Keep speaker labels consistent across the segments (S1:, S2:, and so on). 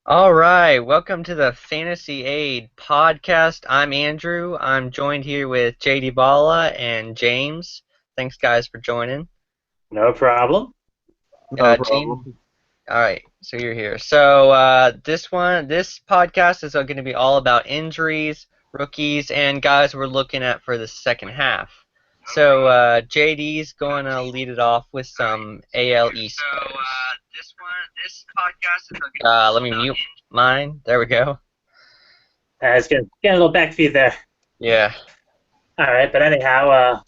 S1: All right, welcome to the Fantasy Aid Podcast. I'm Andrew. I'm joined here with Jdballa and James. Thanks, guys, for joining.
S2: No problem.
S3: No
S1: James.
S3: problem.
S1: All right, so you're here. So this podcast is going to be all about injuries, rookies, and guys we're looking at for the second half. So JD's going to lead it off with some AL East players. This podcast is going to be let me mute mine. There we go.
S2: It's getting a little back feed there.
S1: Yeah.
S2: All right, but anyhow,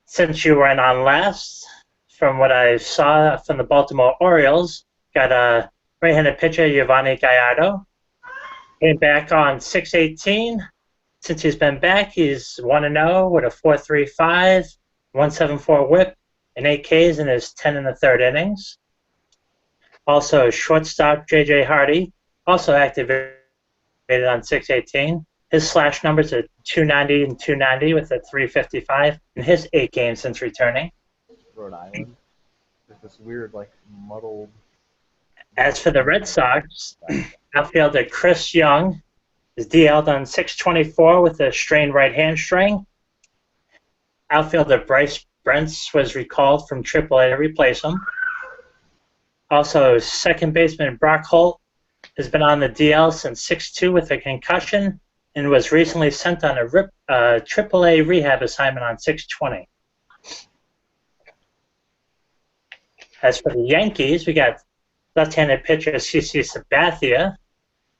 S2: since you went on last, from what I saw from the Baltimore Orioles, got a right-handed pitcher, Giovanni Gallardo. Came back on 6/18. Since he's been back, he's 1-0 with a 4.35, 1.74 WHIP, and 8 Ks in his 10 and the third innings. Also, shortstop J.J. Hardy, also activated on 6/18. His slash numbers are 290 and 290 with a 3.55 in his 8 games since returning.
S3: Rhode Island. There's this weird, muddled.
S2: As for the Red Sox, outfielder Chris Young is DL'd on 6/24 with a strained right hamstring. Outfielder Bryce Brents was recalled from AAA to replace him. Also, second baseman Brock Holt has been on the DL since 6/2 with a concussion and was recently sent on a AAA rehab assignment on 6/20. As for the Yankees, we got left-handed pitcher CC Sabathia.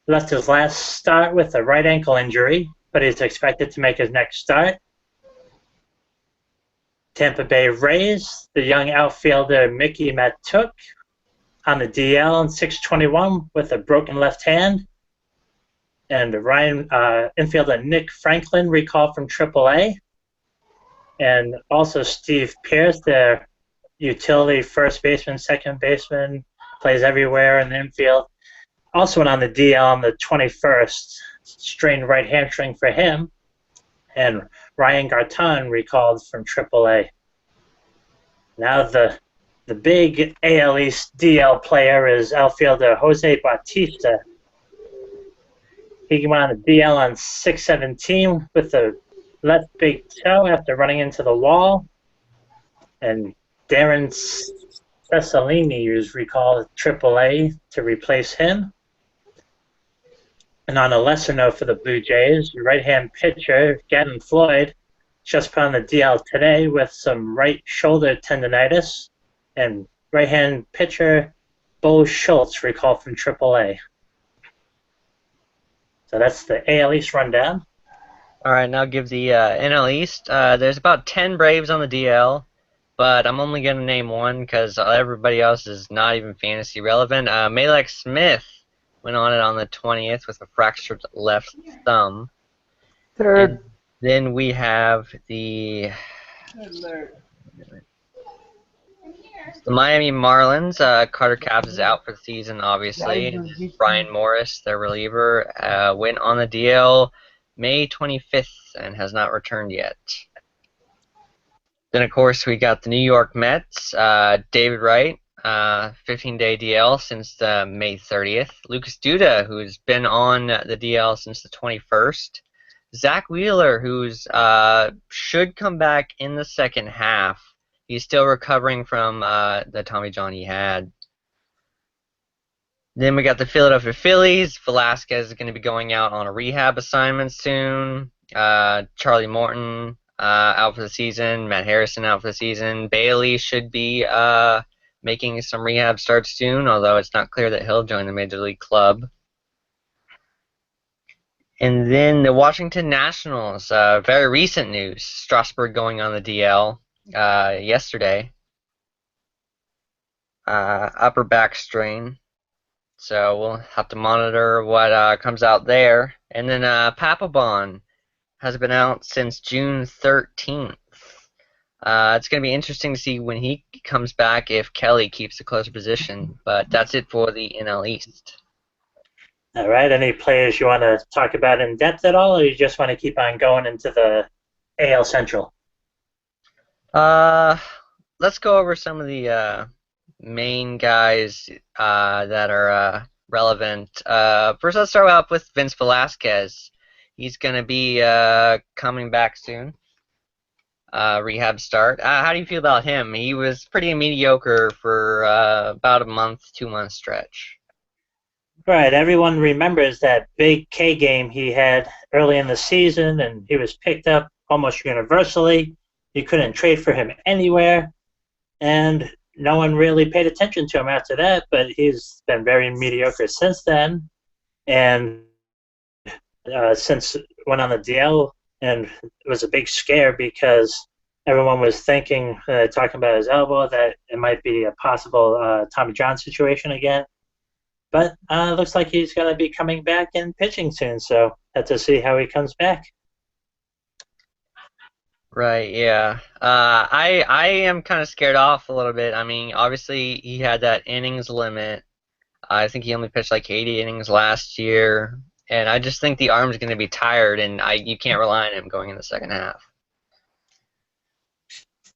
S2: Left his last start with a right ankle injury, but he's expected to make his next start. Tampa Bay Rays, the young outfielder Mickey Matuk on the DL in 6/21 with a broken left hand. And infielder Nick Franklin recalled from AAA. And also Steve Pearce, their utility first baseman, second baseman, plays everywhere in the infield. Also went on the DL on the 21st, strained right hamstring for him. And Ryan Garton recalled from AAA. Now the big AL East DL player is outfielder Jose Bautista. He went on the DL on 6/17 with a left big toe after running into the wall. And Darren Cecilini was recalled AAA to replace him. And on a lesser note for the Blue Jays, right-hand pitcher Gavin Floyd just put on the DL today with some right shoulder tendonitis. And right-hand pitcher Bo Schultz recalled from AAA. So that's the AL East rundown.
S1: All right, now give the NL East. There's about 10 Braves on the DL, but I'm only going to name one because everybody else is not even fantasy relevant. Malek Smith went on it on the 20th with a fractured left thumb.
S3: Third.
S1: And then we have the Miami Marlins. Carter Capps is out for the season, obviously. And Brian Morris, their reliever, went on the DL May 25th and has not returned yet. Then, of course, we got the New York Mets. David Wright, 15-day DL since May 30th. Lucas Duda, who's been on the DL since the 21st. Zach Wheeler, who's should come back in the second half. He's still recovering from the Tommy John he had. Then we got the Philadelphia Phillies. Velasquez is going to be going out on a rehab assignment soon. Charlie Morton out for the season. Matt Harrison out for the season. Bailey should be making some rehab starts soon, although it's not clear that he'll join the Major League club. And then the Washington Nationals. Very recent news. Strasburg going on the DL. Yesterday. Upper back strain. So we'll have to monitor what comes out there. And then Papelbon has been out since June 13th. It's going to be interesting to see when he comes back if Kelly keeps a closer position. But that's it for the NL East.
S2: All right. Any players you want to talk about in depth at all, or you just want to keep on going into the AL Central?
S1: Let's go over some of the main guys that are relevant. First, let's start out with Vince Velasquez. He's going to be coming back soon. Rehab start. How do you feel about him? He was pretty mediocre for about a month, 2 month stretch.
S2: Right. Everyone remembers that big K game he had early in the season, and he was picked up almost universally. You couldn't trade for him anywhere, and no one really paid attention to him after that, but he's been very mediocre since then. And since went on the DL, and it was a big scare because everyone was thinking, talking about his elbow, that it might be a possible Tommy John situation again. But looks like he's going to be coming back and pitching soon, so have to see how he comes back.
S1: Right, yeah. I am kind of scared off a little bit. I mean, obviously he had that innings limit. I think he only pitched like 80 innings last year, and I just think the arm's going to be tired, and you can't rely on him going in the second half.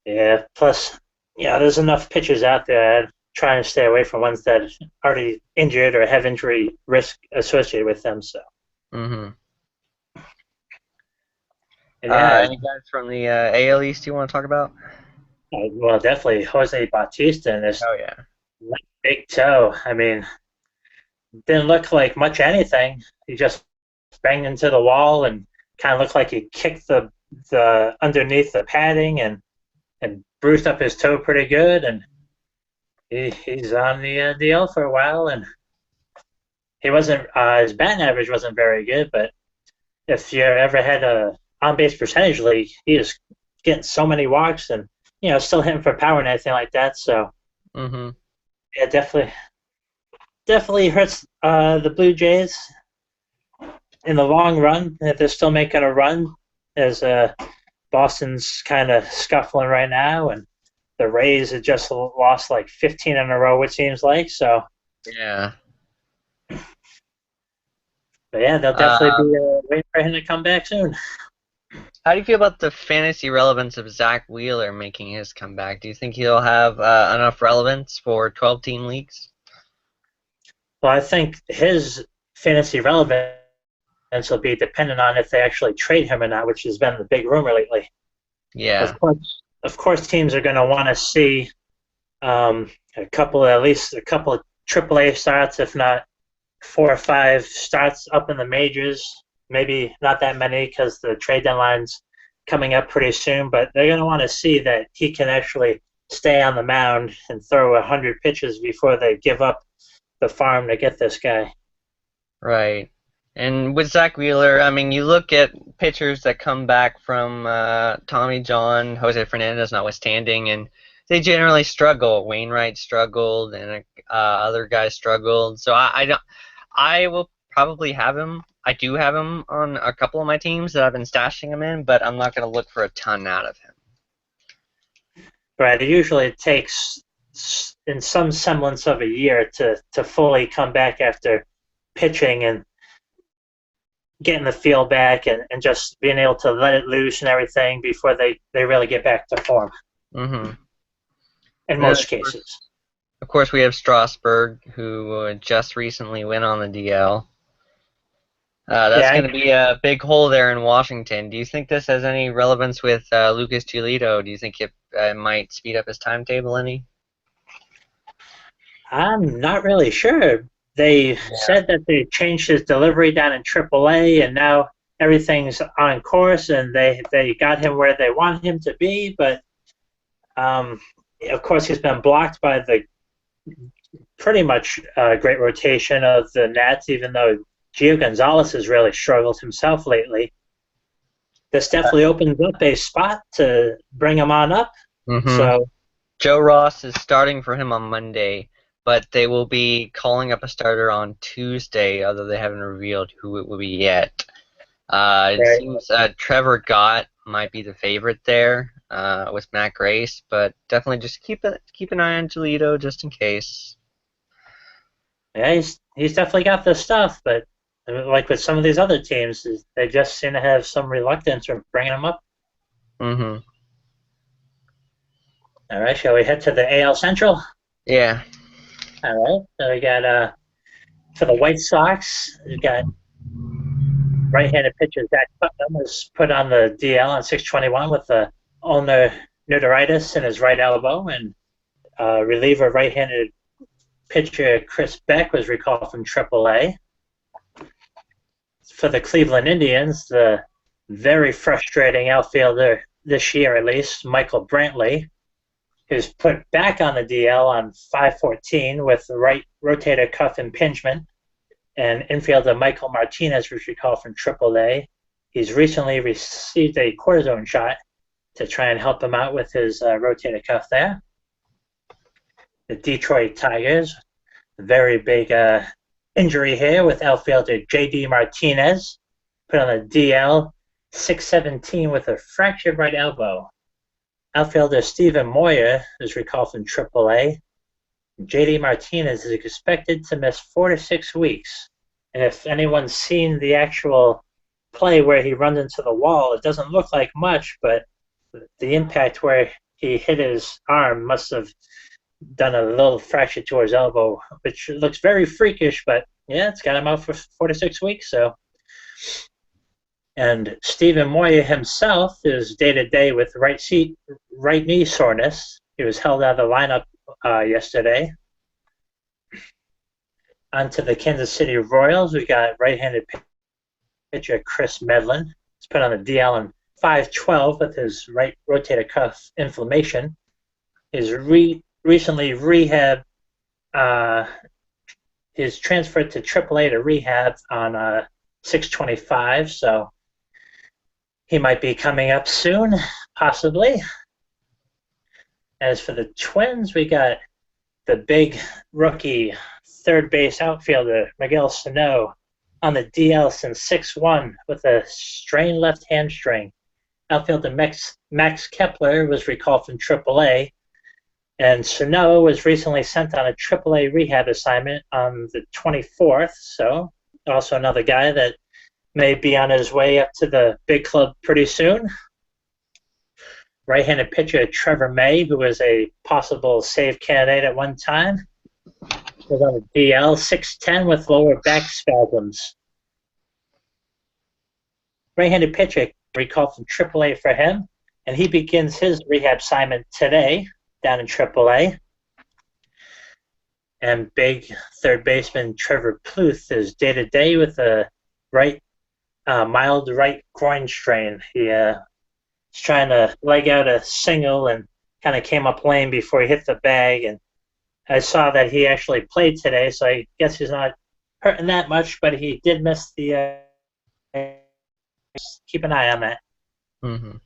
S2: Yeah, plus, there's enough pitchers out there. I'd try and stay away from ones that are already injured or have injury risk associated with them. So.
S1: Mm-hmm.
S2: Yeah.
S1: Any guys from the AL East you want to talk about?
S2: Well, definitely Jose Bautista and this
S1: Oh, yeah.
S2: big toe. I mean, didn't look like much anything. He just banged into the wall and kind of looked like he kicked the underneath the padding and bruised up his toe pretty good. And he's on the DL for a while, and he wasn't his batting average wasn't very good. But if you ever had a on-base percentage league, he was getting so many walks and still hitting for power and everything like that. So yeah, definitely hurts the Blue Jays in the long run. If they're still making a run, as Boston's kind of scuffling right now, and the Rays have just lost like 15 in a row, it seems like. So
S1: yeah.
S2: But yeah, they'll definitely be waiting for him to come back soon.
S1: How do you feel about the fantasy relevance of Zach Wheeler making his comeback? Do you think he'll have enough relevance for 12-team leagues?
S2: Well, I think his fantasy relevance will be dependent on if they actually trade him or not, which has been the big rumor lately.
S1: Yeah.
S2: Of course, teams are going to want to see at least a couple of AAA starts, if not 4 or 5 starts up in the majors. Maybe not that many because the trade deadline's coming up pretty soon, but they're going to want to see that he can actually stay on the mound and throw 100 pitches before they give up the farm to get this guy.
S1: Right. And with Zach Wheeler, I mean, you look at pitchers that come back from Tommy John, Jose Fernandez notwithstanding, and they generally struggle. Wainwright struggled, and other guys struggled. So I will probably have him. I do have him on a couple of my teams that I've been stashing him in, but I'm not going to look for a ton out of him.
S2: Right. It usually takes in some semblance of a year to fully come back after pitching and getting the feel back and just being able to let it loose and everything before they really get back to form.
S1: Mm-hmm.
S2: In most cases.
S1: Of course, we have Strasburg, who just recently went on the DL. That's going to be a big hole there in Washington. Do you think this has any relevance with Lucas Giolito? Do you think it might speed up his timetable any?
S2: I'm not really sure. They said that they changed his delivery down in AAA, and now everything's on course, and they got him where they want him to be. But, of course, he's been blocked by the pretty much great rotation of the Nats, even though Gio Gonzalez has really struggled himself lately. This definitely opens up a spot to bring him on up.
S1: Mm-hmm.
S2: So
S1: Joe Ross is starting for him on Monday, but they will be calling up a starter on Tuesday, although they haven't revealed who it will be yet. It seems Trevor Gott might be the favorite there with Matt Grace, but definitely just keep an eye on Giolito just in case.
S2: Yeah, he's definitely got the stuff, but like with some of these other teams, they just seem to have some reluctance from bringing him up.
S1: Mm-hmm.
S2: All right, shall we head to the AL Central?
S1: Yeah.
S2: All right, so we got For the White Sox, we got right-handed pitcher Zach Putnam was put on the DL on 6/21 with the ulnar neuritis in his right elbow, and reliever right-handed pitcher Chris Beck was recalled from AAA. For the Cleveland Indians, the very frustrating outfielder this year, at least, Michael Brantley, who's put back on the DL on 5/14 with the right rotator cuff impingement. And infielder Michael Martinez was recalled from AAA. He's recently received a cortisone shot to try and help him out with his rotator cuff there. The Detroit Tigers, very big injury here with outfielder J.D. Martinez, put on the DL 6/17 with a fractured right elbow. Outfielder Stephen Moyer is recalled from AAA. J.D. Martinez is expected to miss 4 to 6 weeks. And if anyone's seen the actual play where he runs into the wall, it doesn't look like much, but the impact where he hit his arm must have done a little fracture to his elbow, which looks very freakish, but yeah, it's got him out for 4 to 6 weeks. So, and Stephen Moyer himself is day-to-day with right knee soreness. He was held out of the lineup yesterday. On to the Kansas City Royals. We got right-handed pitcher Chris Medlin. He's put on the DL in 5/12 with his right rotator cuff inflammation. He's recently rehabbed. He's transferred to AAA to rehab on 6/25, so he might be coming up soon, possibly. As for the Twins, we got the big rookie third base outfielder Miguel Sano on the DL since 6/1 with a strained left hamstring. Outfielder Max Kepler was recalled from AAA, and Sano was recently sent on a AAA rehab assignment on the 24th, so also another guy that may be on his way up to the big club pretty soon. Right-handed pitcher Trevor May, who was a possible save candidate at one time, was on the DL 6/10 with lower back spasms. Right-handed pitcher recalled from AAA for him, and he begins his rehab assignment today down in AAA. And big third baseman Trevor Pluth is day-to-day with a mild right groin strain. He's trying to leg out a single and kind of came up lame before he hit the bag. And I saw that he actually played today, so I guess he's not hurting that much, but he did miss the keep an eye on that.
S1: Mm-hmm.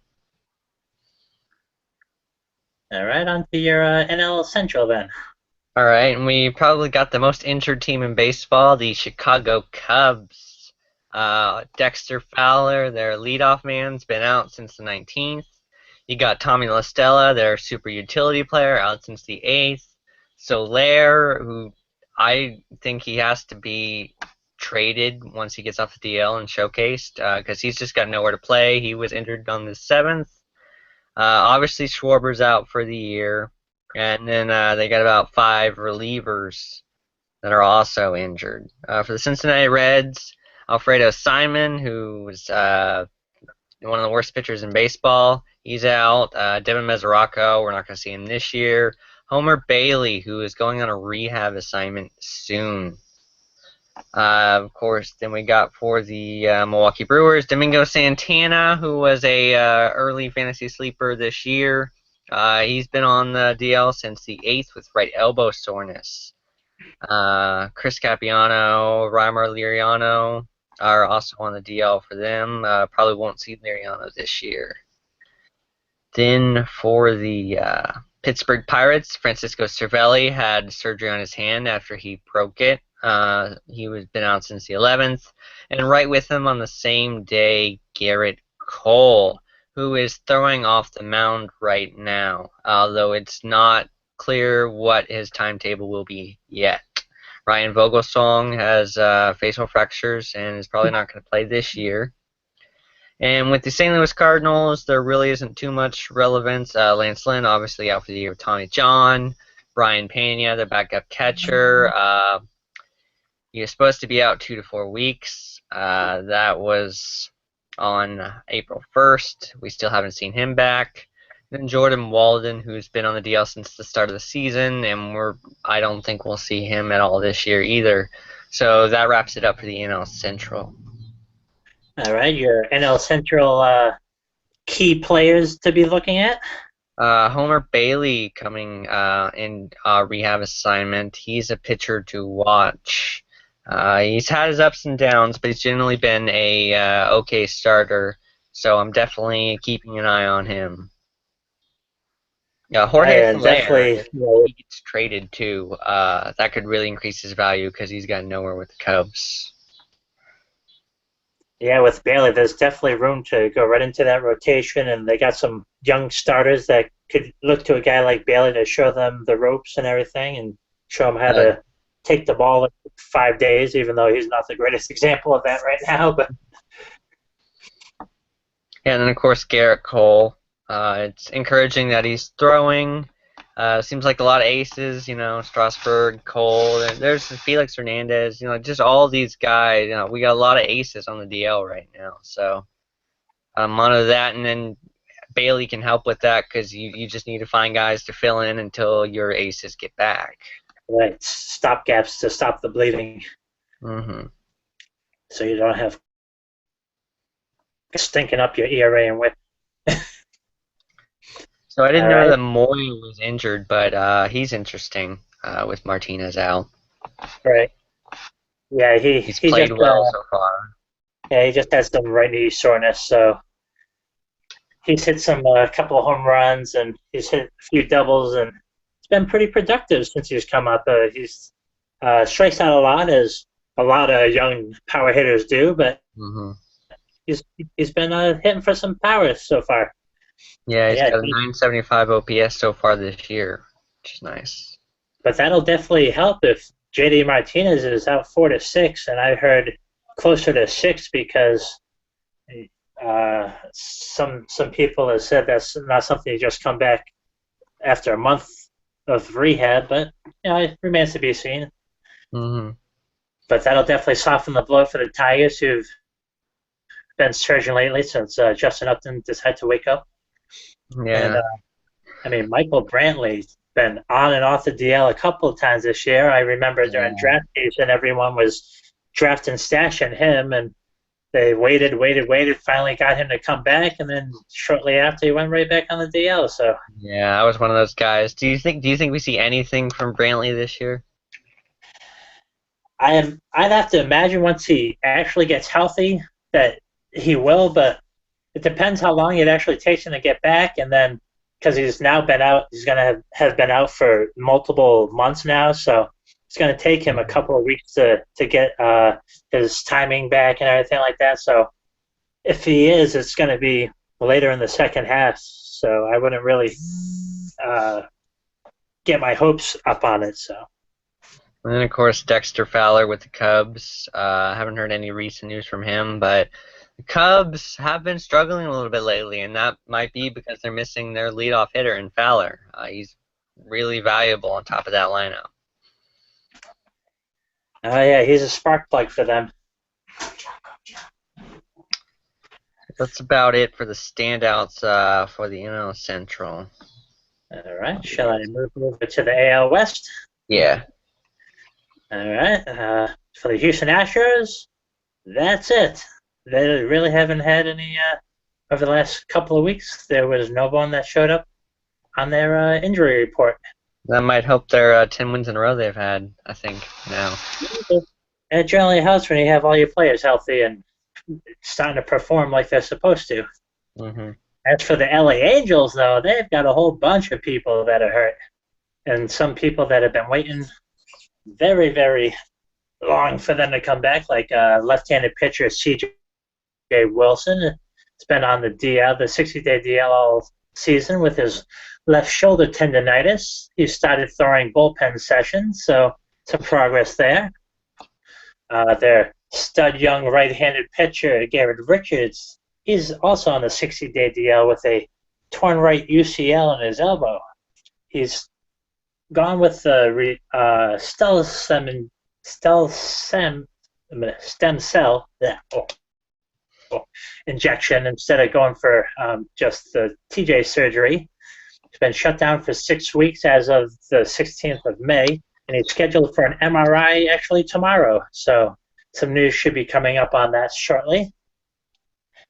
S2: All right, on to your NL Central then.
S1: All right, and we probably got the most injured team in baseball, the Chicago Cubs. Dexter Fowler, their leadoff man's been out since the 19th. You got Tommy La Stella, their super utility player, out since the 8th. Soler, who I think he has to be traded once he gets off the DL and showcased, because he's just got nowhere to play. He was injured on the 7th. Obviously, Schwarber's out for the year. And then they got about 5 relievers that are also injured. For the Cincinnati Reds, Alfredo Simon, who was one of the worst pitchers in baseball, he's out. Devin Mesoraco, we're not going to see him this year. Homer Bailey, who is going on a rehab assignment soon. Of course, then we got for the Milwaukee Brewers, Domingo Santana, who was a early fantasy sleeper this year. He's been on the DL since the 8th with right elbow soreness. Chris Capiano, Reimer Liriano are also on the DL for them. Probably won't see Liriano this year. Then for the Pittsburgh Pirates, Francisco Cervelli had surgery on his hand after he broke it. He was been out since the 11th. And right with him on the same day, Garrett Cole, who is throwing off the mound right now, although it's not clear what his timetable will be yet. Ryan Vogelsong has facial fractures and is probably not going to play this year. And with the St. Louis Cardinals, there really isn't too much relevance. Lance Lynn, obviously out for the year with Tommy John. Brian Pena, the backup catcher. He is supposed to be out 2 to 4 weeks. That was on April 1st. We still haven't seen him back. Then Jordan Walden, who's been on the DL since the start of the season, and I don't think we'll see him at all this year either. So that wraps it up for the NL Central.
S2: All right, your NL Central key players to be looking at?
S1: Homer Bailey coming in rehab assignment. He's a pitcher to watch. He's had his ups and downs, but he's generally been a okay starter. So I'm definitely keeping an eye on him. Jorge Soler, if he gets traded too, that could really increase his value because he's got nowhere with the Cubs.
S2: Yeah, with Bailey, there's definitely room to go right into that rotation, and they got some young starters that could look to a guy like Bailey to show them the ropes and everything, and show them how to take the ball in 5 days, even though he's not the greatest example of that right now. But
S1: and then, of course, Garrett Cole. It's encouraging that he's throwing. Seems like a lot of aces, Strasburg, Cole, and there's Felix Hernandez, just all these guys. We got a lot of aces on the DL right now. So monitor that, and then Bailey can help with that because you just need to find guys to fill in until your aces get back.
S2: Right, stopgaps to stop the bleeding.
S1: Mm-hmm.
S2: So you don't have stinking up your ERA and whip.
S1: So I didn't know that Moy was injured, but he's interesting with Martinez out.
S2: Right. Yeah,
S1: he's played well so far.
S2: Yeah, he just has some right knee soreness, so he's hit a couple of home runs and he's hit a few doubles, and it's been pretty productive since he's come up. He's strikes out a lot, as a lot of young power hitters do, but he's been hitting for some power so far.
S1: Yeah, he's got a 975 OPS so far this year, which is nice.
S2: But that'll definitely help if JD Martinez is out 4 to 6, and I heard closer to 6 because some people have said that's not something you just come back after a month of rehab, but it remains to be seen.
S1: Mm-hmm.
S2: But that'll definitely soften the blow for the Tigers, who've been surging lately since Justin Upton decided to wake up.
S1: Yeah.
S2: And Michael Brantley's been on and off the DL a couple of times this year. I remember during draft season, everyone was drafting, stashing him, and they waited, finally got him to come back, and then shortly after he went right back on the DL. So
S1: yeah, I was one of those guys. Do you think we see anything from Brantley this year?
S2: I'd have to imagine once he actually gets healthy that he will, but it depends how long it actually takes him to get back, and then because he's now been out, he's going to have been out for multiple months now, so it's going to take him a couple of weeks to get his timing back and everything like that. So if he is, it's going to be later in the second half, so I wouldn't really get my hopes up on it. So.
S1: And then, of course, Dexter Fowler with the Cubs. Haven't heard any recent news from him, but the Cubs have been struggling a little bit lately, and that might be because they're missing their leadoff hitter in Fowler. He's really valuable on top of that lineup.
S2: Oh, yeah, he's a spark plug for them.
S1: That's about it for the standouts for the NL Central.
S2: All right, shall I move over to the AL West?
S1: Yeah.
S2: All right, for the Houston Astros, that's it. They really haven't had any over the last couple of weeks. There was no one that showed up on their injury report.
S1: That might help their 10 wins in a row they've had, I think, now.
S2: And it generally helps when you have all your players healthy and starting to perform like they're supposed to.
S1: Mm-hmm.
S2: As for the LA Angels, though, they've got a whole bunch of people that are hurt, and some people that have been waiting very, very long for them to come back, like left-handed pitcher C.J. Wilson. It's been on the DL, the 60-day DL all season with his left shoulder tendonitis. He started throwing bullpen sessions, so some progress there. Their stud young right-handed pitcher, Garrett Richards, is also on the 60-day DL with a torn right UCL in his elbow. He's gone with the stem cell injection instead of going for just the TJ surgery. He's been shut down for 6 weeks as of the 16th of May, and he's scheduled for an MRI actually tomorrow. So some news should be coming up on that shortly.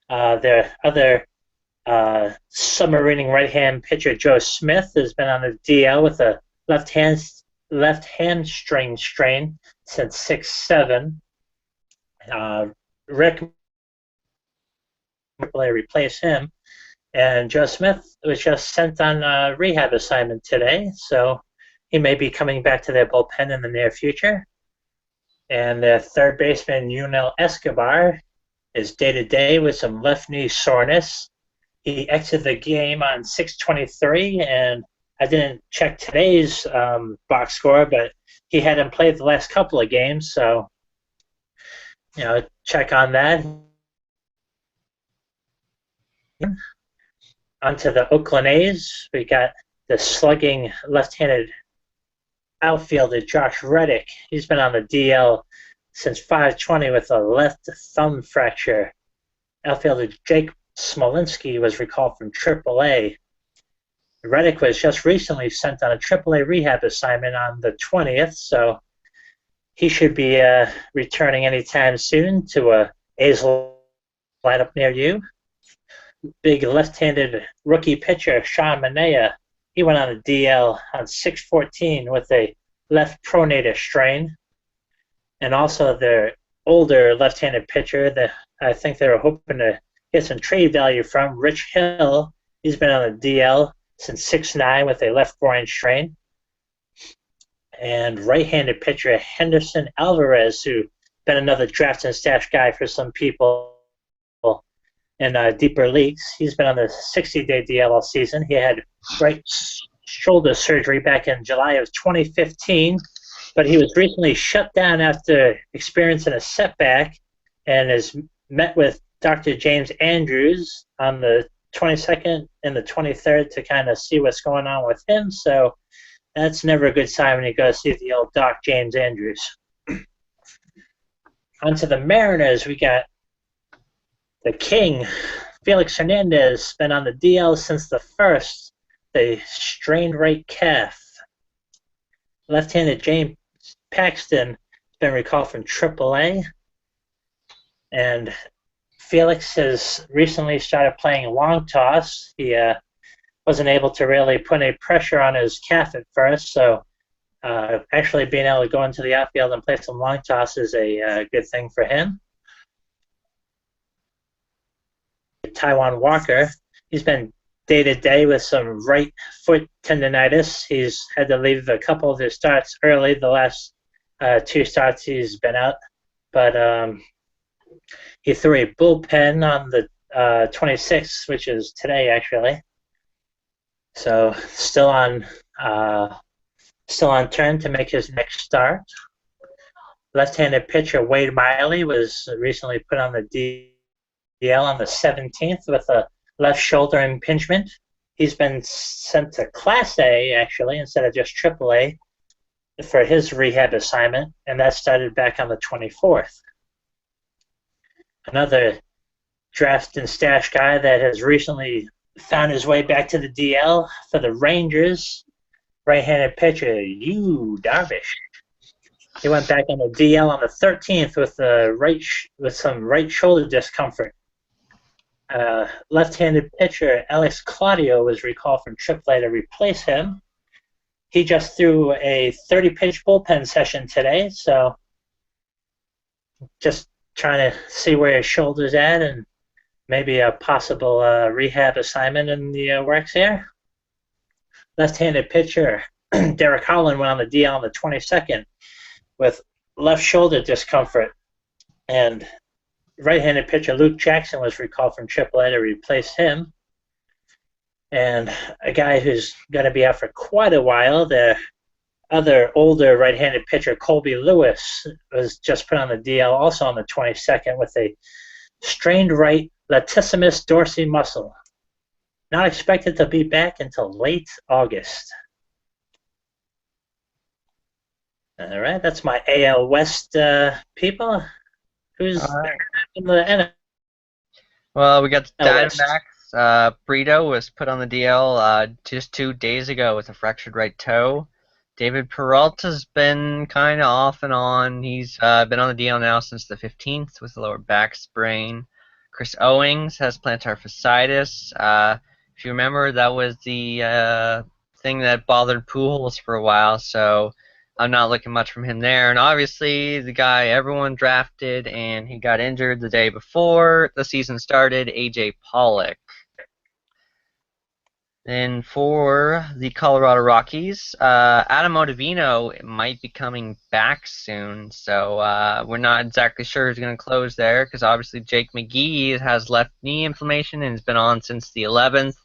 S2: The other submarining right-hand pitcher, Joe Smith, has been on the DL with a left hamstring strain since 6/7. Rick will replace him. And Joe Smith was just sent on a rehab assignment today, so he may be coming back to their bullpen in the near future. And their third baseman, Yunel Escobar, is day-to-day with some left knee soreness. He exited the game on 6/23, and I didn't check today's box score, but he hadn't played the last couple of games, so check on that. Onto the Oakland A's, we got the slugging left-handed outfielder Josh Reddick. He's been on the DL since 5/20 with a left thumb fracture. Outfielder Jake Smolinski was recalled from AAA. Reddick was just recently sent on a AAA rehab assignment on the 20th, so he should be returning anytime soon to a A's lineup near you. Big left-handed rookie pitcher Sean Manaea, he went on a DL on 6/14 with a left pronator strain. And also their older left-handed pitcher that I think they were hoping to get some trade value from, Rich Hill, he's been on the DL since 6/9 with a left groin strain. And right-handed pitcher Henderson Alvarez, who's been another draft and stash guy for some people in deeper leagues. He's been on the 60-day DL all season. He had right shoulder surgery back in July of 2015, but he was recently shut down after experiencing a setback and has met with Dr. James Andrews on the 22nd and the 23rd to kind of see what's going on with him. So that's never a good sign when you go see the old Doc James Andrews. Onto the Mariners, we got the King, Felix Hernandez, been on the DL since the 1st, the strained right calf. Left-handed James Paxton has been recalled from AAA. And Felix has recently started playing long toss. He wasn't able to really put any pressure on his calf at first, so actually being able to go into the outfield and play some long toss is a good thing for him. Taijuan Walker, he's been day-to-day with some right foot tendonitis. He's had to leave a couple of his starts early. The last 2 starts he's been out. But he threw a bullpen on the 26th, which is today actually. So still on turn to make his next start. Left-handed pitcher Wade Miley was recently put on the DL on the 17th with a left shoulder impingement. He's been sent to Class A, actually, instead of just AAA for his rehab assignment, and that started back on the 24th. Another draft and stash guy that has recently found his way back to the DL for the Rangers, right-handed pitcher Yu Darvish. He went back on the DL on the 13th with some right shoulder discomfort. Left-handed pitcher Alex Claudio was recalled from AAA to replace him. He just threw a 30-pitch bullpen session today, so just trying to see where his shoulder's at and maybe a possible rehab assignment in the works here. Left-handed pitcher Derek Holland went on the DL on the 22nd with left shoulder discomfort, and right-handed pitcher Luke Jackson was recalled from AAA to replace him. And a guy who's going to be out for quite a while, the other older right-handed pitcher Colby Lewis was just put on the DL also on the 22nd with a strained right latissimus dorsi muscle. Not expected to be back until late August. All right, that's my AL West people. Who's
S1: All right.
S2: in the
S1: Well, we got the
S2: NL West?
S1: Diamondbacks. Brito was put on the DL just 2 days ago with a fractured right toe. David Peralta's been kind of off and on. He's been on the DL now since the 15th with a lower back sprain. Chris Owings has plantar fasciitis. If you remember, that was the thing that bothered Pujols for a while, so I'm not looking much from him there. And obviously, the guy everyone drafted and he got injured the day before the season started, Jdballa. Then for the Colorado Rockies, Adam Ottavino might be coming back soon, so we're not exactly sure who's going to close there because obviously Jake McGee has left knee inflammation and has been on since the 11th,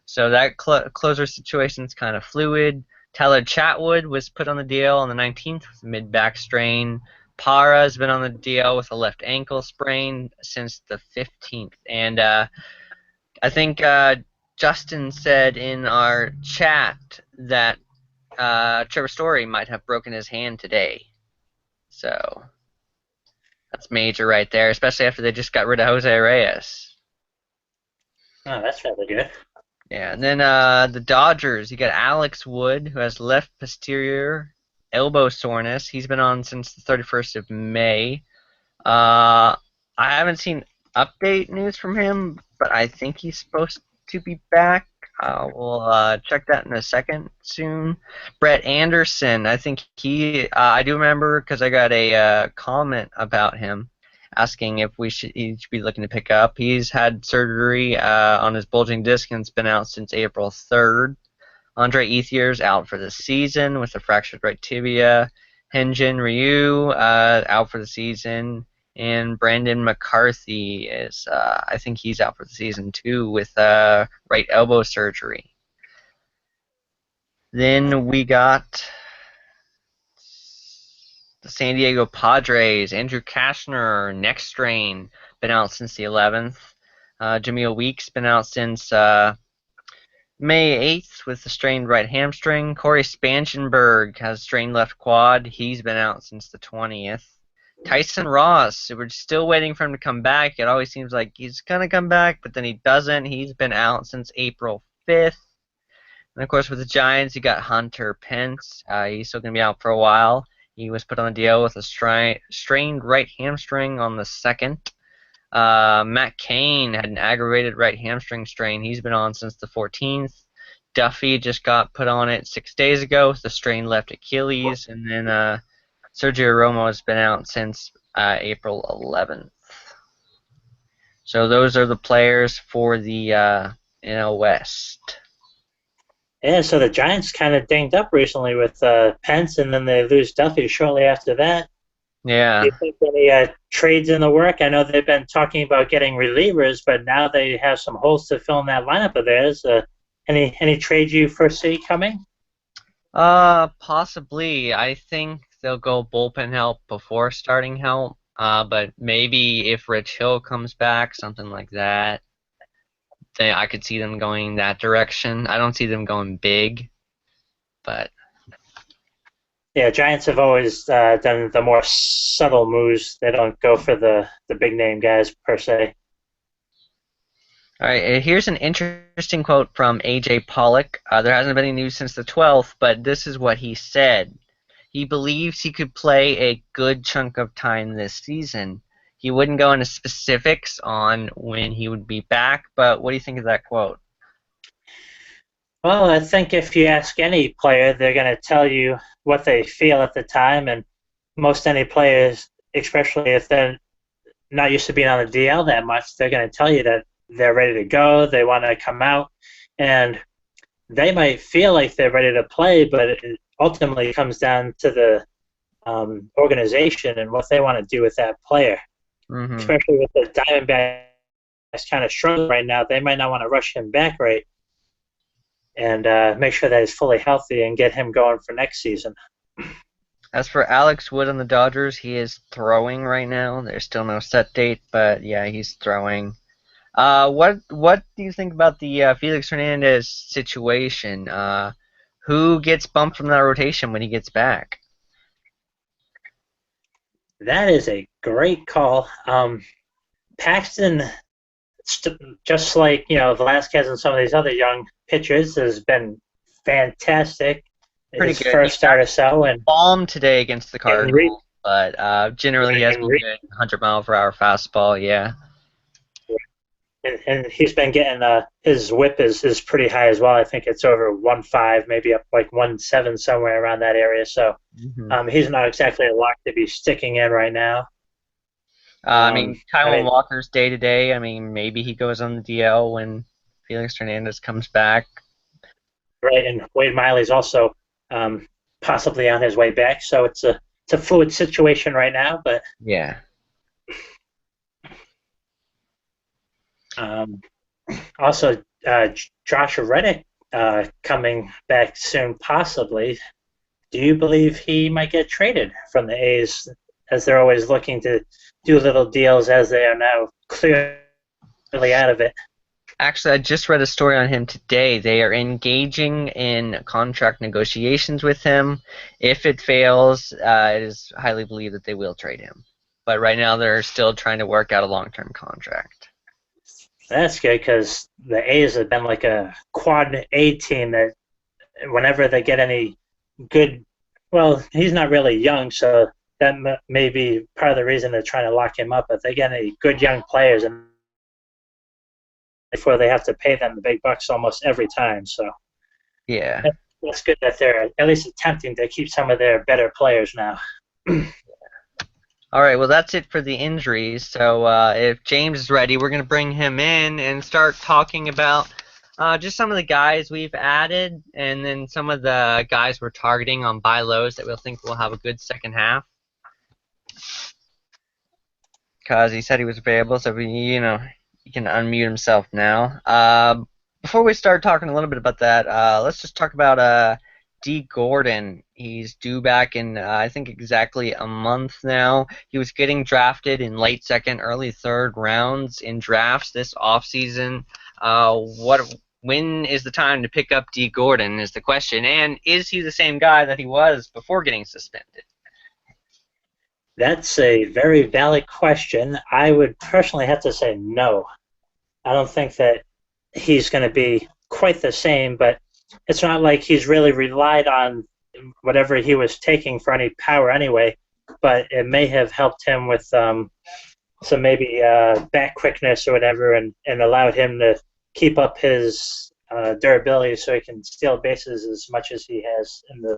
S1: so that closer situation is kind of fluid. Tyler Chatwood was put on the DL on the 19th with a mid-back strain. Parra has been on the DL with a left ankle sprain since the 15th, and I think Justin said in our chat that Trevor Story might have broken his hand today. So that's major right there, especially after they just got rid of Jose Reyes.
S2: Oh, that's rather good.
S1: Yeah, and then the Dodgers, you got Alex Wood, who has left posterior elbow soreness. He's been on since the 31st of May. I haven't seen update news from him, but I think he's supposed to be back. We'll check that in a second soon. Brett Anderson, I think I do remember because I got a comment about him asking if he should be looking to pick up. He's had surgery on his bulging disc and it's been out since April 3rd. Andre Ethier's out for the season with a fractured right tibia. Hyunjin Ryu out for the season. And Brandon McCarthy is, I think he's out for the season too with right elbow surgery. Then we got the San Diego Padres. Andrew Kashner, neck strain, been out since the 11th. Jameel Weeks been out since May 8th with a strained right hamstring. Corey Spanchenberg has strained left quad. He's been out since the 20th. Tyson Ross, we're still waiting for him to come back. It always seems like he's going to come back, but then he doesn't. He's been out since April 5th. And, of course, with the Giants, you got Hunter Pence. He's still going to be out for a while. He was put on the DL with a strained right hamstring on the 2nd. Matt Cain had an aggravated right hamstring strain. He's been on since the 14th. Duffy just got put on it 6 days ago with a strained left Achilles. And then Sergio Romo has been out since April 11th. So those are the players for the NL West.
S2: Yeah, so the Giants kind of dinged up recently with Pence, and then they lose Duffy shortly after that.
S1: Yeah.
S2: Do you think any trades in the work? I know they've been talking about getting relievers, but now they have some holes to fill in that lineup of theirs. Any trade you foresee coming?
S1: Possibly. I think they'll go bullpen help before starting help. But maybe if Rich Hill comes back, something like that, I could see them going that direction. I don't see them going big, but
S2: yeah, Giants have always done the more subtle moves. They don't go for the big name guys per se.
S1: All right, here's an interesting quote from A.J. Pollock. There hasn't been any news since the 12th, but this is what he said. He believes he could play a good chunk of time this season. He wouldn't go into specifics on when he would be back, but what do you think of that quote?
S2: Well, I think if you ask any player, they're going to tell you what they feel at the time, and most any players, especially if they're not used to being on the DL that much, they're going to tell you that they're ready to go, they want to come out, and they might feel like they're ready to play, but it ultimately comes down to the organization and what they want to do with that player.
S1: Mm-hmm.
S2: Especially with the Diamondbacks kind of struggling right now, they might not want to rush him back right and make sure that he's fully healthy and get him going for next season.
S1: As for Alex Wood on the Dodgers, he is throwing right now. There's still no set date, but yeah, he's throwing. What do you think about the Felix Hernandez situation? Who gets bumped from that rotation when he gets back?
S2: That is a great call. Paxton, just like Velasquez and some of these other young pitchers, has been fantastic.
S1: Pretty
S2: His
S1: good.
S2: first start or so, and
S1: Bombed today against the Cardinals, but generally he has been good. 100-mile-per-hour fastball, yeah.
S2: and he's been getting his whip is pretty high as well. I think it's over 1.5, maybe up like 1.7, somewhere around that area. So he's not exactly a lock to be sticking in right now.
S1: Taijuan Walker's day-to-day. Maybe he goes on the DL when Felix Hernandez comes back.
S2: Right, and Wade Miley's also possibly on his way back. So it's a fluid situation right now, but
S1: yeah.
S2: Also, Josh Reddick coming back soon, possibly. Do you believe he might get traded from the A's, as they're always looking to do little deals as they are now clearly out of it?
S1: Actually, I just read a story on him today. They are engaging in contract negotiations with him. If it fails, it is highly believed that they will trade him. But right now they're still trying to work out a long-term contract.
S2: That's good, because the A's have been like a quad A team that whenever they get any good, well, he's not really young, so that may be part of the reason they're trying to lock him up. If they get any good young players, and before they have to pay them the big bucks almost every time. So
S1: yeah,
S2: that's good that they're at least attempting to keep some of their better players now.
S1: All right, well, that's it for the injuries. So if James is ready, we're going to bring him in and start talking about just some of the guys we've added, and then some of the guys we're targeting on buy lows that we'll think will have a good second half. Because he said he was available, so he can unmute himself now. Before we start talking a little bit about that, let's just talk about D. Gordon. He's due back in, I think, exactly a month now. He was getting drafted in late second, early third rounds in drafts this offseason. When is the time to pick up D. Gordon is the question. And is he the same guy that he was before getting suspended?
S2: That's a very valid question. I would personally have to say no. I don't think that he's going to be quite the same, but it's not like he's really relied on whatever he was taking for any power anyway, but it may have helped him with some maybe back quickness or whatever, and allowed him to keep up his durability so he can steal bases as much as he has in the...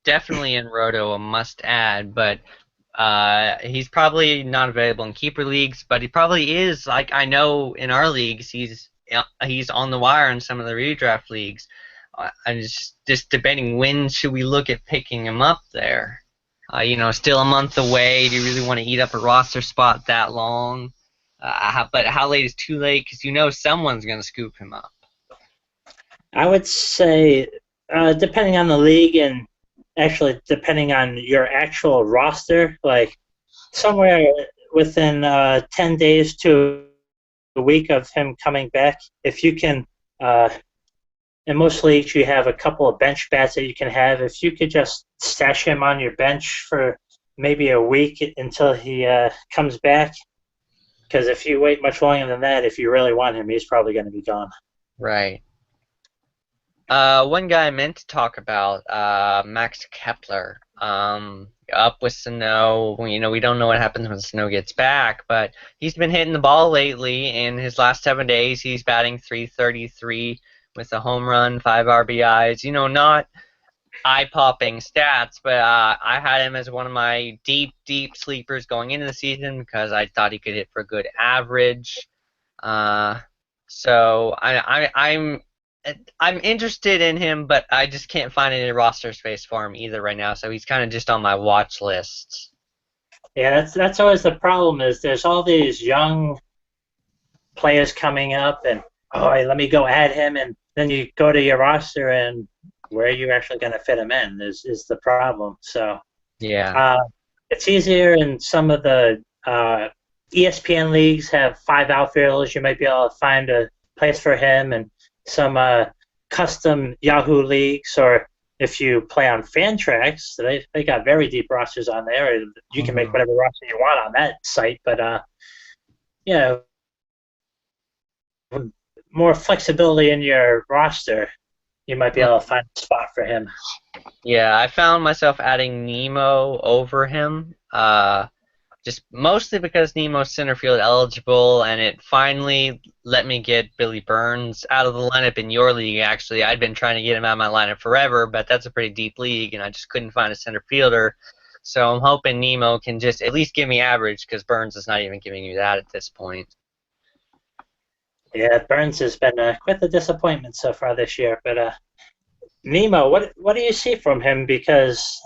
S1: Definitely in Roto, a must-add, but he's probably not available in keeper leagues, but he probably is. Like, I know in our leagues, he's on the wire in some of the redraft leagues. I'm just debating when should we look at picking him up there. Still a month away. Do you really want to eat up a roster spot that long? But how late is too late? Because someone's going to scoop him up.
S2: I would say, depending on the league and actually depending on your actual roster, like somewhere within 10 days to a week of him coming back, if you can, in most leagues you have a couple of bench bats that you can have. If you could just stash him on your bench for maybe a week until he comes back, because if you wait much longer than that, if you really want him, he's probably going to be gone.
S1: Right. One guy I meant to talk about, Max Kepler. Up with snow. We don't know what happens when the snow gets back, but he's been hitting the ball lately. In his last 7 days, he's batting .333 with a home run, 5 RBIs. Not eye-popping stats, but I had him as one of my deep sleepers going into the season because I thought he could hit for a good average. So I'm interested in him, but I just can't find any roster space for him either right now. So he's kind of just on my watch list.
S2: Yeah, that's always the problem. Is there's all these young players coming up, and let me go add him, and then you go to your roster, and where are you actually going to fit him in is the problem. So
S1: yeah,
S2: it's easier in some of the ESPN leagues have 5 outfielders. You might be able to find a place for him, and some custom Yahoo leagues or if you play on Fantrax, they got very deep rosters on there. You can make whatever roster you want on that site, but yeah, more flexibility in your roster, you might be able to find a spot for him.
S1: Yeah, I found myself adding Nemo over him, just mostly because Nemo's center field eligible, and it finally let me get Billy Burns out of the lineup in your league, actually. I'd been trying to get him out of my lineup forever, but that's a pretty deep league, and I just couldn't find a center fielder. So I'm hoping Nemo can just at least give me average, because Burns is not even giving me that at this point.
S2: Yeah, Burns has been quite the disappointment so far this year, but Nemo, what do you see from him? Because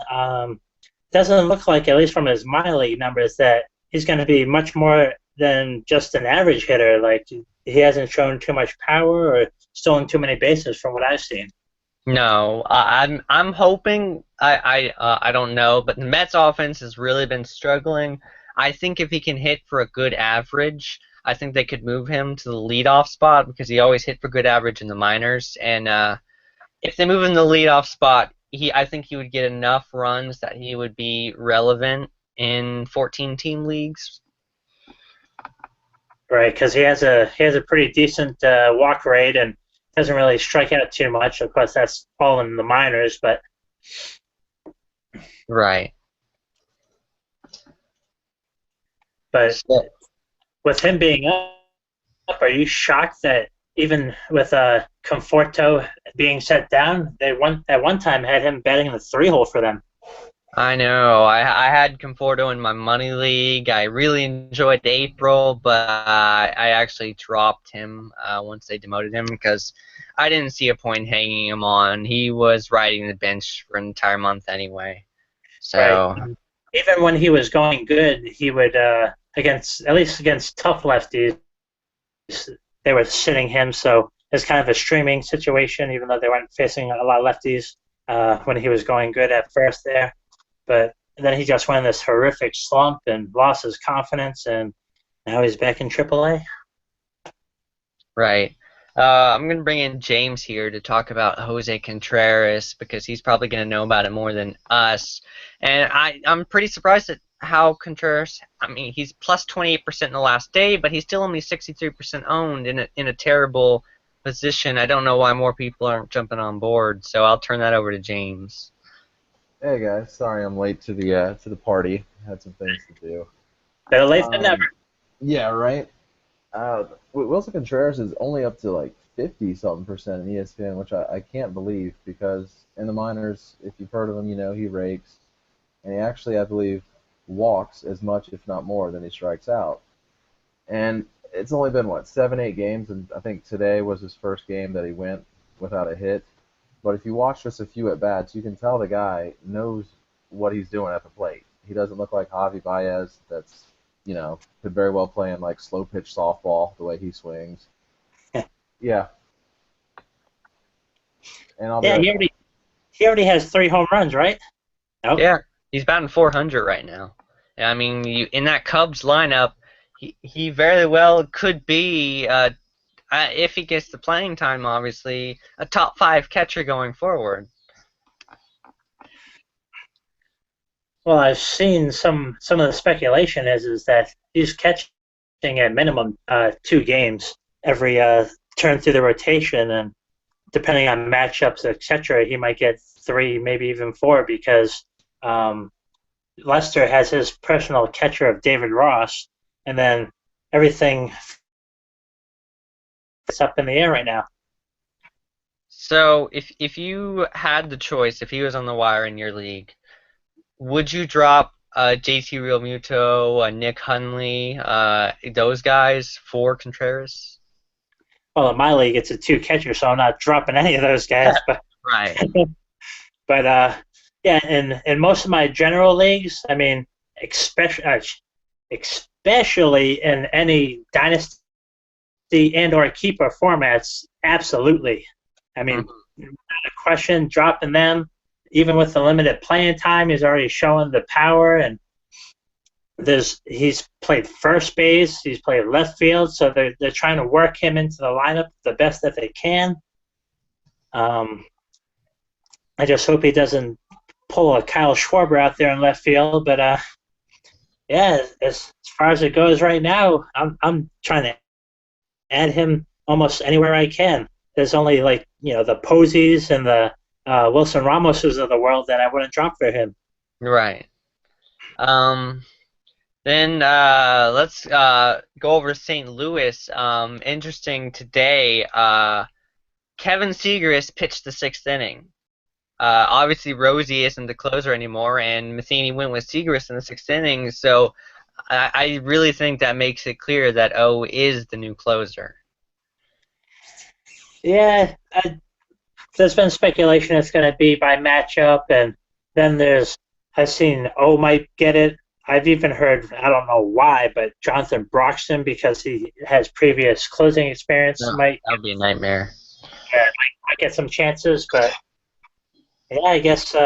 S2: doesn't look like, at least from his minor league numbers, that he's going to be much more than just an average hitter. Like, he hasn't shown too much power or stolen too many bases from what I've seen.
S1: No, I'm hoping. I don't know, but the Mets offense has really been struggling. I think if he can hit for a good average, I think they could move him to the leadoff spot, because he always hit for good average in the minors. And if they move him to the leadoff spot, I think he would get enough runs that he would be relevant in 14-team leagues.
S2: Right, because he has a pretty decent walk rate and doesn't really strike out too much. Of course, that's all in the minors, but
S1: right.
S2: But with him being up, are you shocked that even with Conforto being set down, they at one time had him batting the 3-hole for them?
S1: I know. I had Conforto in my money league. I really enjoyed April, but I actually dropped him once they demoted him, because I didn't see a point hanging him on. He was riding the bench for an entire month anyway. So
S2: right. Even when he was going good, he would at least against tough lefties, they were sitting him. So it's kind of a streaming situation, even though they weren't facing a lot of lefties when he was going good at first there. But then he just went in this horrific slump and lost his confidence, and now he's back in AAA.
S1: Right. I'm going to bring in James here to talk about Jose Contreras, because he's probably going to know about it more than us. And I'm pretty surprised at how Contreras, I mean, he's plus 28% in the last day, but he's still only 63% owned in a terrible position. I don't know why more people aren't jumping on board, so I'll turn that over to James.
S3: Hey guys, sorry I'm late to the party. Had some things to do.
S2: Better late than never.
S3: Yeah, right. Wilson Contreras is only up to like 50-something% in ESPN, which I can't believe, because in the minors, if you've heard of him, you know he rakes, and he actually, I believe, walks as much, if not more, than he strikes out. And it's only been, 7-8 games, and I think today was his first game that he went without a hit. But if you watch just a few at-bats, you can tell the guy knows what he's doing at the plate. He doesn't look like Javi Baez that's, could very well play in like slow-pitch softball the way he swings. Yeah. And
S2: he already has 3 home runs, right?
S1: Nope. Yeah, he's batting 400 right now. I mean, in that Cubs lineup, he very well could be, if he gets the playing time, obviously, a top 5 catcher going forward.
S2: Well, I've seen some of the speculation is that he's catching at minimum 2 games every turn through the rotation, and depending on matchups, etc., he might get 3, maybe even 4, because Lester has his personal catcher of David Ross, and then everything is up in the air right now.
S1: So if you had the choice, if he was on the wire in your league, would you drop JT Realmuto, Nick Hundley, those guys for Contreras?
S2: Well, in my league, it's a 2 catcher, so I'm not dropping any of those guys. But
S1: right.
S2: But yeah, in most of my general leagues, I mean, especially in any dynasty and/or keeper formats, absolutely. I mean, not a question, dropping them. Even with the limited playing time, he's already showing the power, and he's played first base, he's played left field, so they're trying to work him into the lineup the best that they can. I just hope he doesn't pull a Kyle Schwarber out there in left field. But yeah, as far as it goes right now, I'm trying to add him almost anywhere I can. There's only the Posies and the Wilson Ramoses of the world that I wouldn't drop for him.
S1: Right. Then let's go over St. Louis. Interesting today. Kevin Seagrass pitched the 6th inning. Obviously, Rosie isn't the closer anymore, and Matheny went with Seagrass in the 6th inning. So I really think that makes it clear that O is the new closer.
S2: Yeah, there's been speculation it's going to be by matchup, and then I've seen O might get it. I've even heard, I don't know why, but Jonathan Broxton, because he has previous closing experience,
S1: that would be a nightmare.
S2: Might get some chances, but yeah, I guess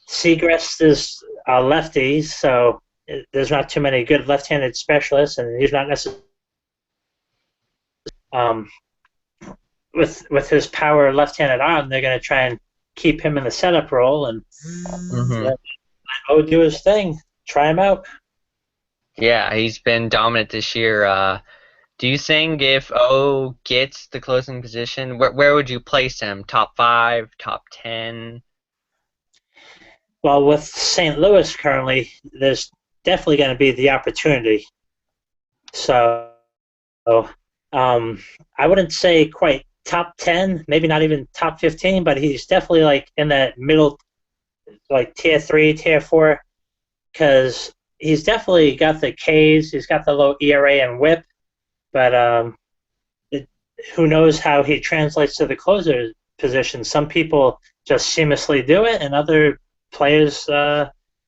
S2: Seagrass is a lefty, so there's not too many good left-handed specialists, and he's not necessarily with his power left-handed arm. They're going to try and keep him in the setup role and let O do his thing. Try him out.
S1: Yeah, he's been dominant this year. Do you think if O gets the closing position, where would you place him? Top 5, top 10?
S2: Well, with St. Louis currently, there's definitely going to be the opportunity. So I wouldn't say quite top 10, maybe not even top 15, but he's definitely in that middle, tier 3, tier 4, because he's definitely got the Ks, he's got the low ERA and WHIP, but who knows how he translates to the closer position. Some people just seamlessly do it, and other players,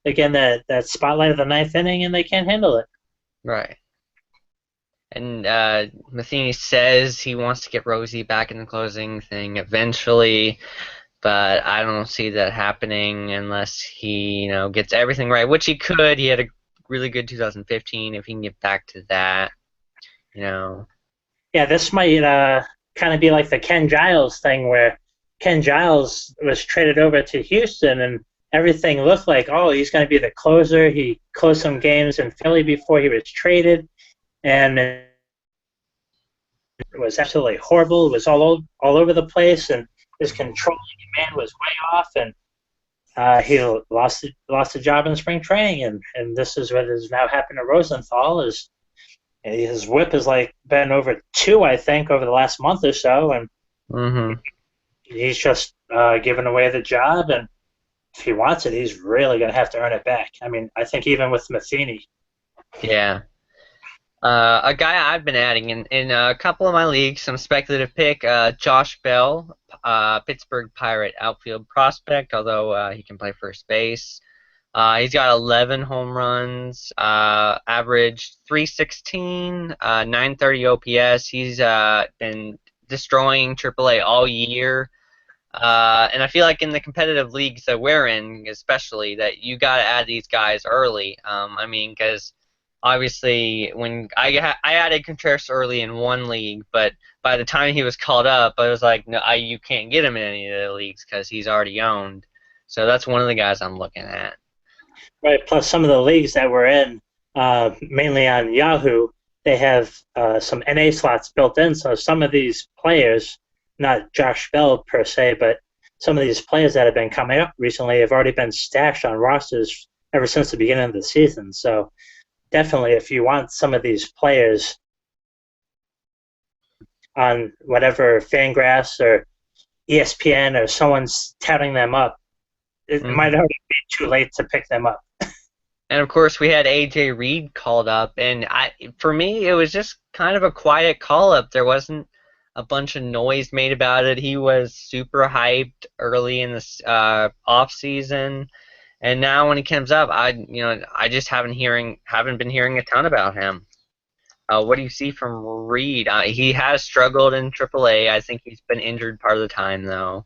S2: again, that spotlight of the 9th inning, and they can't handle it.
S1: Right. And Matheny says he wants to get Rosie back in the closing thing eventually, but I don't see that happening unless he gets everything right, which he could. He had a really good 2015 if he can get back to that.
S2: Yeah, this might kind of be like the Ken Giles thing, where Ken Giles was traded over to Houston, and everything looked like, he's going to be the closer. He closed some games in Philly before he was traded, and it was absolutely horrible. It was all over the place, and his control command was way off, and he lost the job in spring training, and this is what has now happened to Rosenthal. Is his WHIP has been over 2, I think, over the last month or so, and he's just given away the job, and if he wants it, he's really going to have to earn it back. I mean, I think even with Matheny.
S1: Yeah. A guy I've been adding in a couple of my leagues, some speculative pick, Josh Bell, Pittsburgh Pirate outfield prospect, although he can play first base. He's got 11 home runs, averaged 316, 930 OPS. He's been destroying AAA all year. And I feel like in the competitive leagues that we're in, especially, that you got to add these guys early. Because obviously when I added Contreras early in one league, but by the time he was called up, I was like, no, you can't get him in any of the leagues because he's already owned. So that's one of the guys I'm looking at.
S2: Right, plus some of the leagues that we're in, mainly on Yahoo, they have some NA slots built in, so some of these players, not Josh Bell per se, but some of these players that have been coming up recently have already been stashed on rosters ever since the beginning of the season. So definitely, if you want some of these players on whatever Fangraphs or ESPN or someone's touting them up, it might already be too late to pick them up.
S1: And of course, we had AJ Reed called up, and for me, it was just kind of a quiet call-up. There wasn't a bunch of noise made about it. He was super hyped early in the off season, and now when he comes up, I just haven't been hearing a ton about him. What do you see from Reed? He has struggled in AAA. I think he's been injured part of the time, though.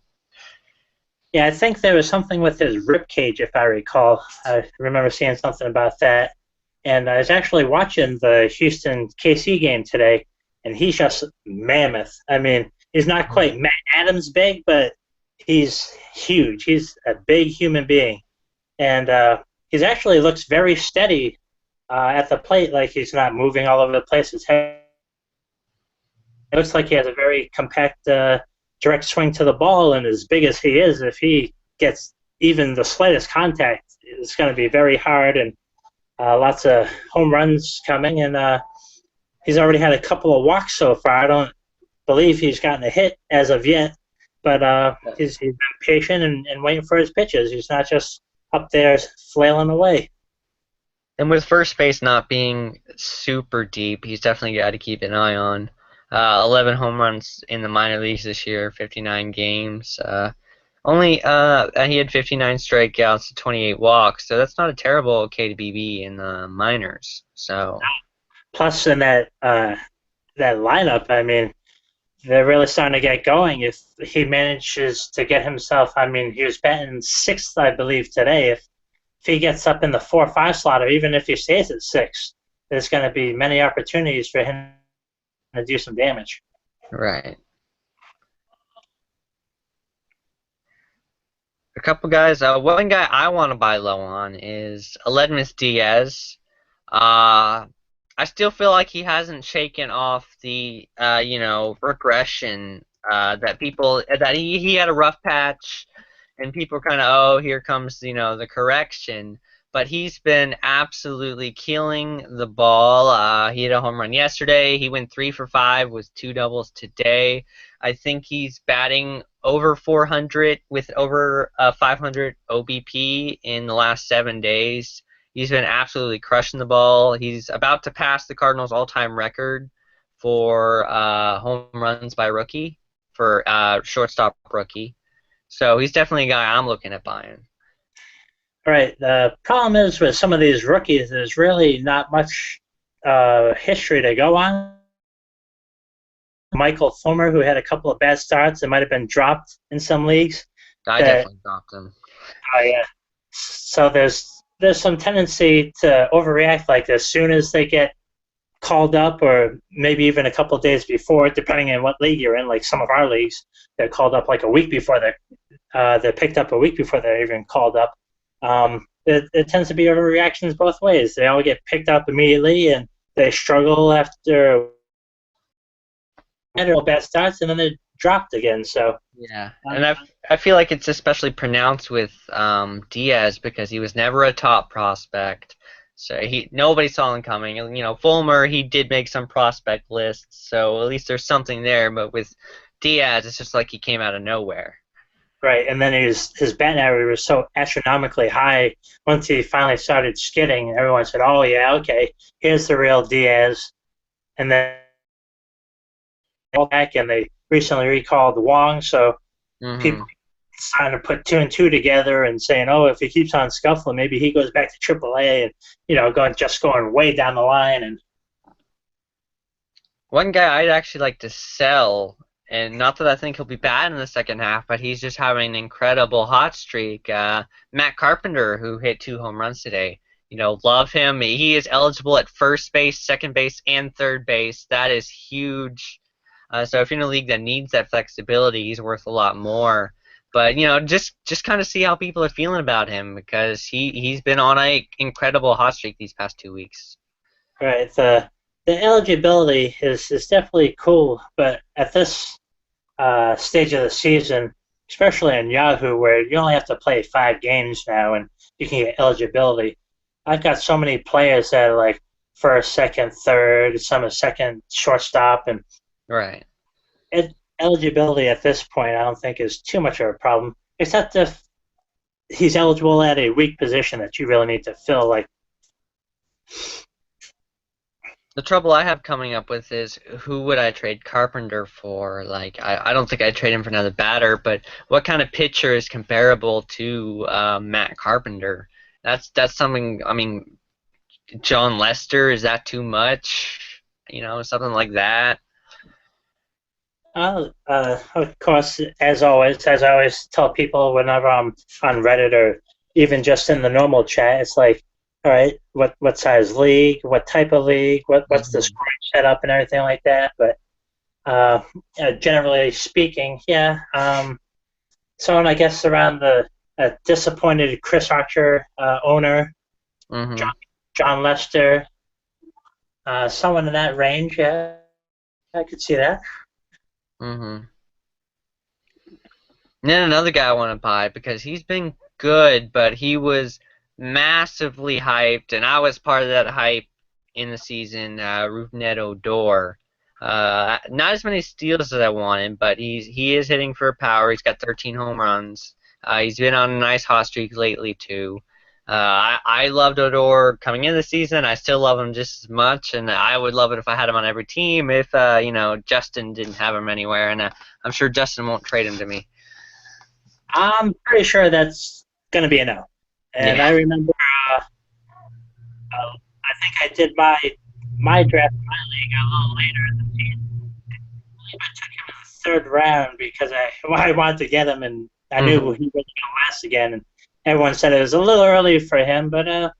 S2: Yeah, I think there was something with his rib cage, if I recall. I remember seeing something about that. And I was actually watching the Houston KC game today, and he's just mammoth. I mean, he's not quite Matt Adams big, but he's huge. He's a big human being, and he actually looks very steady at the plate, like he's not moving all over the place. His head, it looks like he has a very compact, direct swing to the ball, and as big as he is, if he gets even the slightest contact, it's going to be very hard, and lots of home runs coming, and he's already had a couple of walks so far. I don't believe he's gotten a hit as of yet, but he's been patient and waiting for his pitches. He's not just up there flailing away.
S1: And with first base not being super deep, he's definitely got to keep an eye on. 11 home runs in the minor leagues this year, 59 games. He had 59 strikeouts and 28 walks, so that's not a terrible KBB in the minors. So
S2: plus in that lineup, I mean, they're really starting to get going. If he manages to get himself, I mean, he was batting 6th, I believe, today. If he gets up in the 4 or 5 slot, or even if he stays at 6, there's going to be many opportunities for him to do some damage.
S1: Right. A couple guys. One guy I want to buy low on is Aledmus Diaz. I still feel like he hasn't shaken off the regression that he had a rough patch, and people are kind of, oh, here comes the correction. But he's been absolutely killing the ball. He hit a home run yesterday. He went 3 for 5 with 2 doubles today. I think he's batting over 400 with over 500 OBP in the last 7 days. He's been absolutely crushing the ball. He's about to pass the Cardinals' all-time record for home runs by rookie, for shortstop rookie. So he's definitely a guy I'm looking at buying.
S2: Right. The problem is with some of these rookies, there's really not much history to go on. Michael Fulmer, who had a couple of bad starts and might have been dropped in some leagues.
S1: I definitely dropped him.
S2: Oh, yeah. So there's some tendency to overreact, like as soon as they get called up, or maybe even a couple of days before, depending on what league you're in. Like some of our leagues, they're called up like a week before they're picked up a week before they're even called up. It tends to be overreactions both ways. They all get picked up immediately, and they struggle after bad starts, and then they're dropped again. So
S1: yeah, and I feel like it's especially pronounced with Diaz because he was never a top prospect. So nobody saw him coming. Fulmer, he did make some prospect lists, so at least there's something there. But with Diaz, it's just like he came out of nowhere.
S2: Right, and then his batting average was so astronomically high. Once he finally started skidding, everyone said, "Oh yeah, okay, here's the real Diaz." And then back, and they recently recalled Wong, so people trying to put 2 and 2 together and saying, "Oh, if he keeps on scuffling, maybe he goes back to AAA," and going way down the line. And
S1: one guy I'd actually like to sell. And not that I think he'll be bad in the second half, but he's just having an incredible hot streak. Matt Carpenter, who hit 2 home runs today. Love him. He is eligible at first base, second base, and third base. That is huge. So if you're in a league that needs that flexibility, he's worth a lot more. But just kind of see how people are feeling about him, because he's been on an incredible hot streak these past 2 weeks.
S2: Right. The eligibility is definitely cool, but at this stage of the season, especially in Yahoo, where you only have to play 5 games now and you can get eligibility, I've got so many players that are like first, second, third, some are second shortstop, and
S1: right.
S2: Eligibility at this point I don't think is too much of a problem, except if he's eligible at a weak position that you really need to fill. Like,
S1: the trouble I have coming up with is, who would I trade Carpenter for? Like, I don't think I'd trade him for another batter, but what kind of pitcher is comparable to Matt Carpenter? That's something. I mean, John Lester, is that too much? Something like that.
S2: Of course, as always, as I always tell people whenever I'm on Reddit or even just in the normal chat, it's like, all right, what size league, what type of league, what's the scoring setup and everything like that. But generally speaking, yeah, someone, I guess, around the disappointed Chris Archer owner,
S1: Mm-hmm.
S2: John Lester, someone in that range. Yeah, I could see that.
S1: Mm-hmm. And then another guy I want to buy because he's been good, but he was massively hyped, and I was part of that hype in the season. Rougned Odor. Not as many steals as I wanted, but he is hitting for power. He's got 13 home runs. He's been on a nice hot streak lately too. I loved Odor coming into the season. I still love him just as much, and I would love it if I had him on every team. If Justin didn't have him anywhere, and I'm sure Justin won't trade him to me.
S2: I'm pretty sure that's going to be a no. And
S1: Yeah.
S2: I remember, I think I did my draft in my league a little later in the season. I took him in the third round because I wanted to get him, and I knew he wasn't going to last again. And everyone said it was a little early for him, but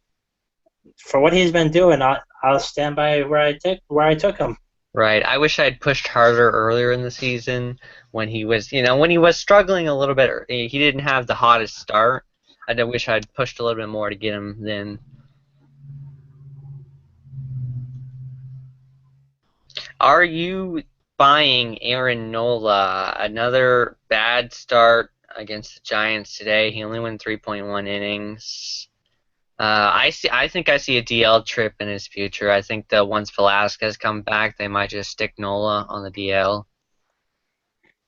S2: for what he's been doing, I'll stand by where I took him.
S1: Right. I wish I'd pushed harder earlier in the season when he was, struggling a little bit. He didn't have the hottest start. I wish I'd pushed a little bit more to get him then. Are you buying Aaron Nola? Another bad start against the Giants today. He only went 3.1 innings. I think I see a DL trip in his future. I think that once Velasquez come back, they might just stick Nola on the DL.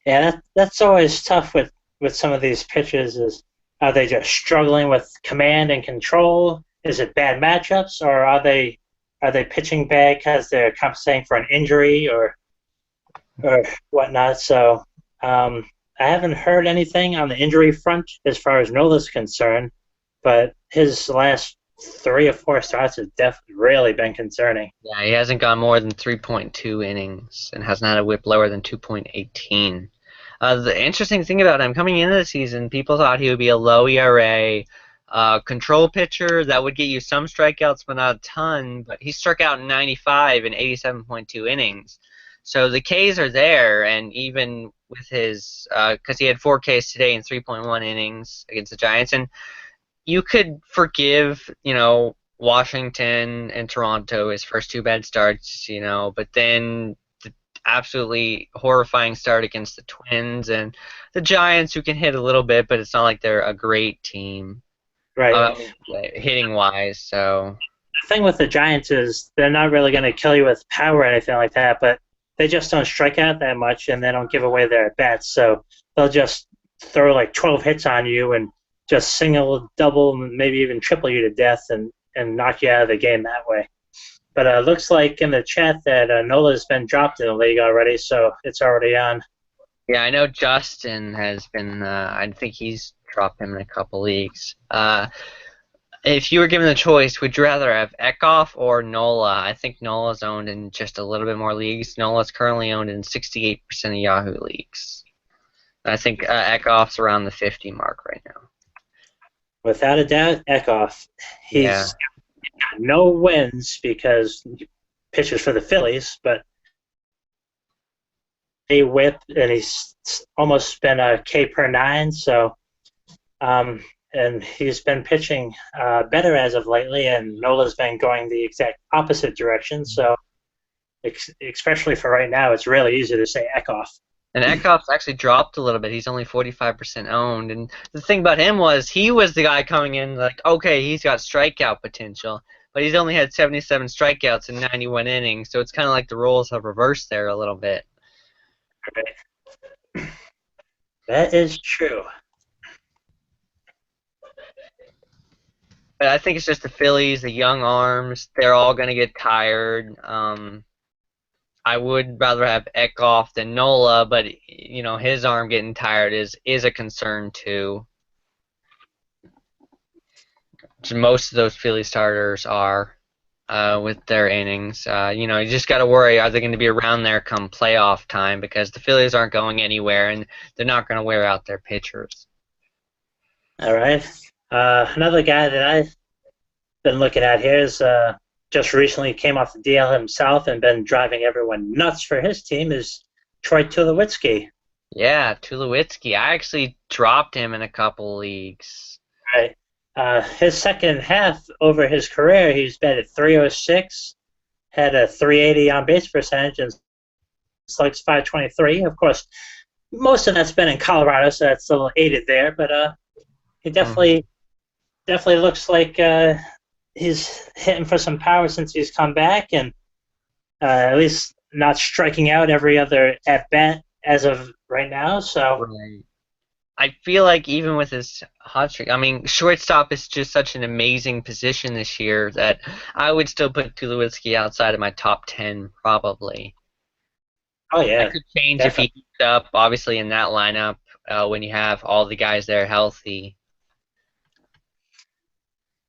S2: Yeah, that's always tough with some of these pitchers. Are they just struggling with command and control? Is it bad matchups, or are they pitching bad because they're compensating for an injury or whatnot? So I haven't heard anything on the injury front as far as Nola's concerned, but his last 3 or 4 starts has definitely really been concerning.
S1: Yeah, he hasn't gone more than 3.2 innings and hasn't had a whip lower than 2.18. The interesting thing about him coming into the season, people thought he would be a low ERA, control pitcher that would get you some strikeouts but not a ton, but he struck out in 95 in 87.2 innings. So the Ks are there, and even with his, because he had 4 Ks today in 3.1 innings against the Giants, and you could forgive, Washington and Toronto, his first 2 bad starts, but then the absolutely horrifying start against the Twins and the Giants, who can hit a little bit, but it's not like they're a great team,
S2: Right.
S1: hitting wise. So
S2: The thing with the Giants is they're not really going to kill you with power or anything like that, but they just don't strike out that much, and they don't give away their at-bats. So they'll just throw like 12 hits on you and just single, double, maybe even triple you to death and knock you out of the game that way. But it looks like in the chat that Nola's been dropped in the league already, so it's already on.
S1: yeah, I know Justin has been. I think he's dropped him in a couple leagues. If you were given the choice, would you rather have Eckhoff or Nola? I think Nola's owned in just a little bit more leagues. Nola's currently owned in 68% of Yahoo leagues. I think Eckhoff's around the 50 mark right now.
S2: Without a doubt, Eckhoff. He's got no wins because he pitches for the Phillies, but he whip, and he's almost been a K per 9, so and he's been pitching better as of lately, and Nola's been going the exact opposite direction, so especially for right now, it's really easy to say Eckhoff.
S1: And Eckhoff's actually dropped a little bit. He's only 45% owned. And the thing about him was he was the guy coming in like, okay, he's got strikeout potential. But he's only had 77 strikeouts in 91 innings. So it's kind of like the roles have reversed there a little bit.
S2: That is true.
S1: But I think it's just the Phillies, the young arms. They're all going to get tired. I would rather have Eckhoff than Nola, but his arm getting tired is a concern too. Most of those Philly starters are with their innings. You just got to worry: are they going to be around there come playoff time? Because the Phillies aren't going anywhere, and they're not going to wear out their pitchers.
S2: All right. Another guy that I've been looking at here is. Just recently came off the DL himself and been driving everyone nuts for his team is Troy Tulowitzki.
S1: Yeah, Tulowitzki. I actually dropped him in a couple leagues.
S2: Right. His second half over his career, he's batted 306, had a 380 on base percentage, and slugs 523. Of course, most of that's been in Colorado, so that's a little aided there. But he
S1: Mhm.
S2: definitely looks like he's hitting for some power since he's come back, and at least not striking out every other at bat as of right now. So,
S1: Right. I feel like even with his hot streak, I mean, shortstop is just such an amazing position this year that I would still put Tulowitzki outside of my top 10 probably.
S2: oh
S1: That
S2: yeah,
S1: could change if he
S2: definitely.
S1: heats up, obviously, in that lineup when you have all the guys there healthy.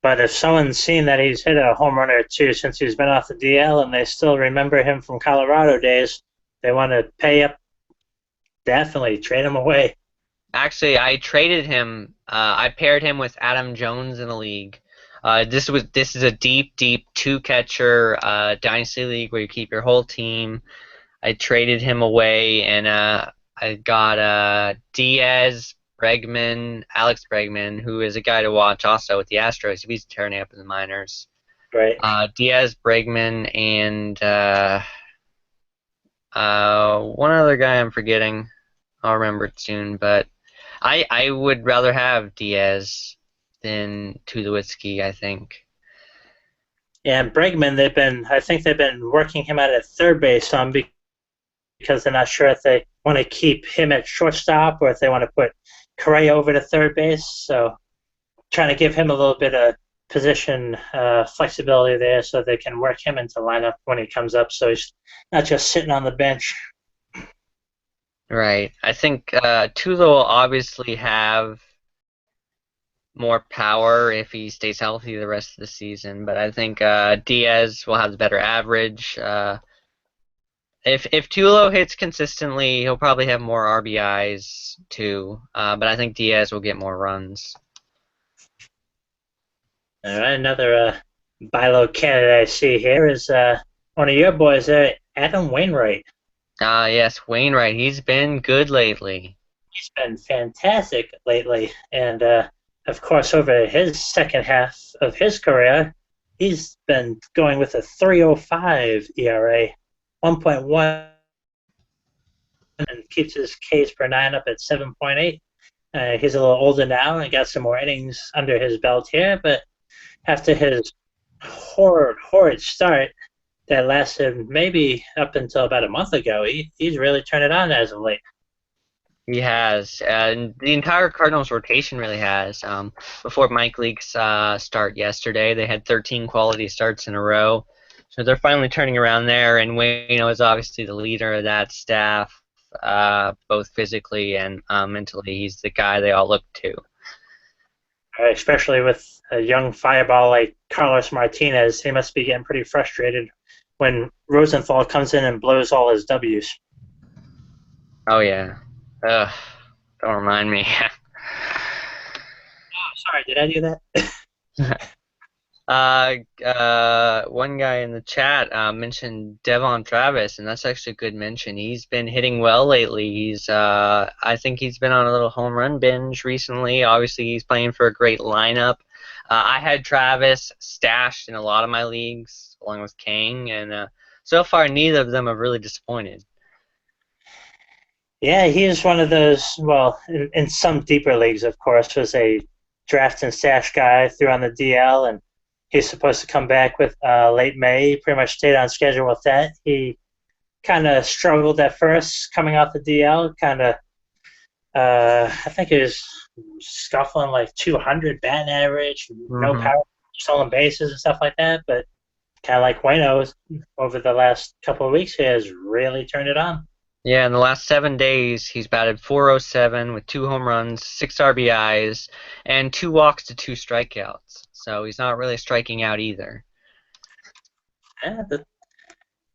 S2: But if someone's seen that he's hit a home run or two since he's been off the DL and they still remember him from Colorado days, they want to pay up, definitely trade him away.
S1: Actually, I traded him. I paired him with Adam Jones in the league. This is a deep two catcher dynasty league where you keep your whole team. I traded him away, and I got Diaz, Bregman, Alex Bregman, who is a guy to watch also with the Astros. He's turning up in the minors.
S2: Right.
S1: Diaz, Bregman, and one other guy I'm forgetting. I'll remember it soon, but I would rather have Diaz than Tulowitzki, I think.
S2: Yeah, and Bregman, I think they've been working him out at third base some because they're not sure if they want to keep him at shortstop or if they want to put Correa over to third base. So trying to give him a little bit of position flexibility there so they can work him into lineup when he comes up so he's not just sitting on the bench.
S1: Right. I think Tulo will obviously have more power if he stays healthy the rest of the season, but I think Diaz will have the better average. If Tulo hits consistently, he'll probably have more RBIs too. But I think Diaz will get more runs.
S2: All right, another buy low candidate I see here is one of your boys, Adam Wainwright.
S1: Yes, Wainwright. He's been good lately.
S2: He's been fantastic lately, and of course, over his second half of his career, he's been going with a 3.05 ERA, 1.1, and keeps his Ks per nine up at 7.8. He's a little older now and got some more innings under his belt here, but after his horrid start that lasted maybe up until about a month ago, he's really turned it on as of late.
S1: He has, and the entire Cardinals rotation really has. Before Mike Leake's start yesterday, they had 13 quality starts in a row, so they're finally turning around there. And Waino is obviously the leader of that staff, both physically and mentally. He's the guy they all look to.
S2: Especially with a young fireball like Carlos Martinez, he must be getting pretty frustrated when Rosenthal comes in and blows all his W's.
S1: Oh yeah, Ugh, don't remind me.
S2: Oh, sorry, did I do that?
S1: One guy in the chat mentioned Devon Travis, and that's actually a good mention. He's been hitting well lately. I think he's been on a little home run binge recently. Obviously, he's playing for a great lineup. I had Travis stashed in a lot of my leagues, along with Kang, and so far neither of them have really disappointed.
S2: Yeah, he is one of those, well, in some deeper leagues, of course, was a draft and stash guy through on the DL, and he's supposed to come back with late May. He pretty much stayed on schedule with that. He kind of struggled at first coming off the DL, I think he was scuffling like 200 batting average, no
S1: Hmm.
S2: power, stolen bases and stuff like that, but kind of like Wayno over the last couple of weeks, he has really turned it on.
S1: Yeah, in the last 7 days, he's batted .407 with 2 home runs, 6 RBIs, and 2 walks to 2 strikeouts. So he's not really striking out either.
S2: Yeah, but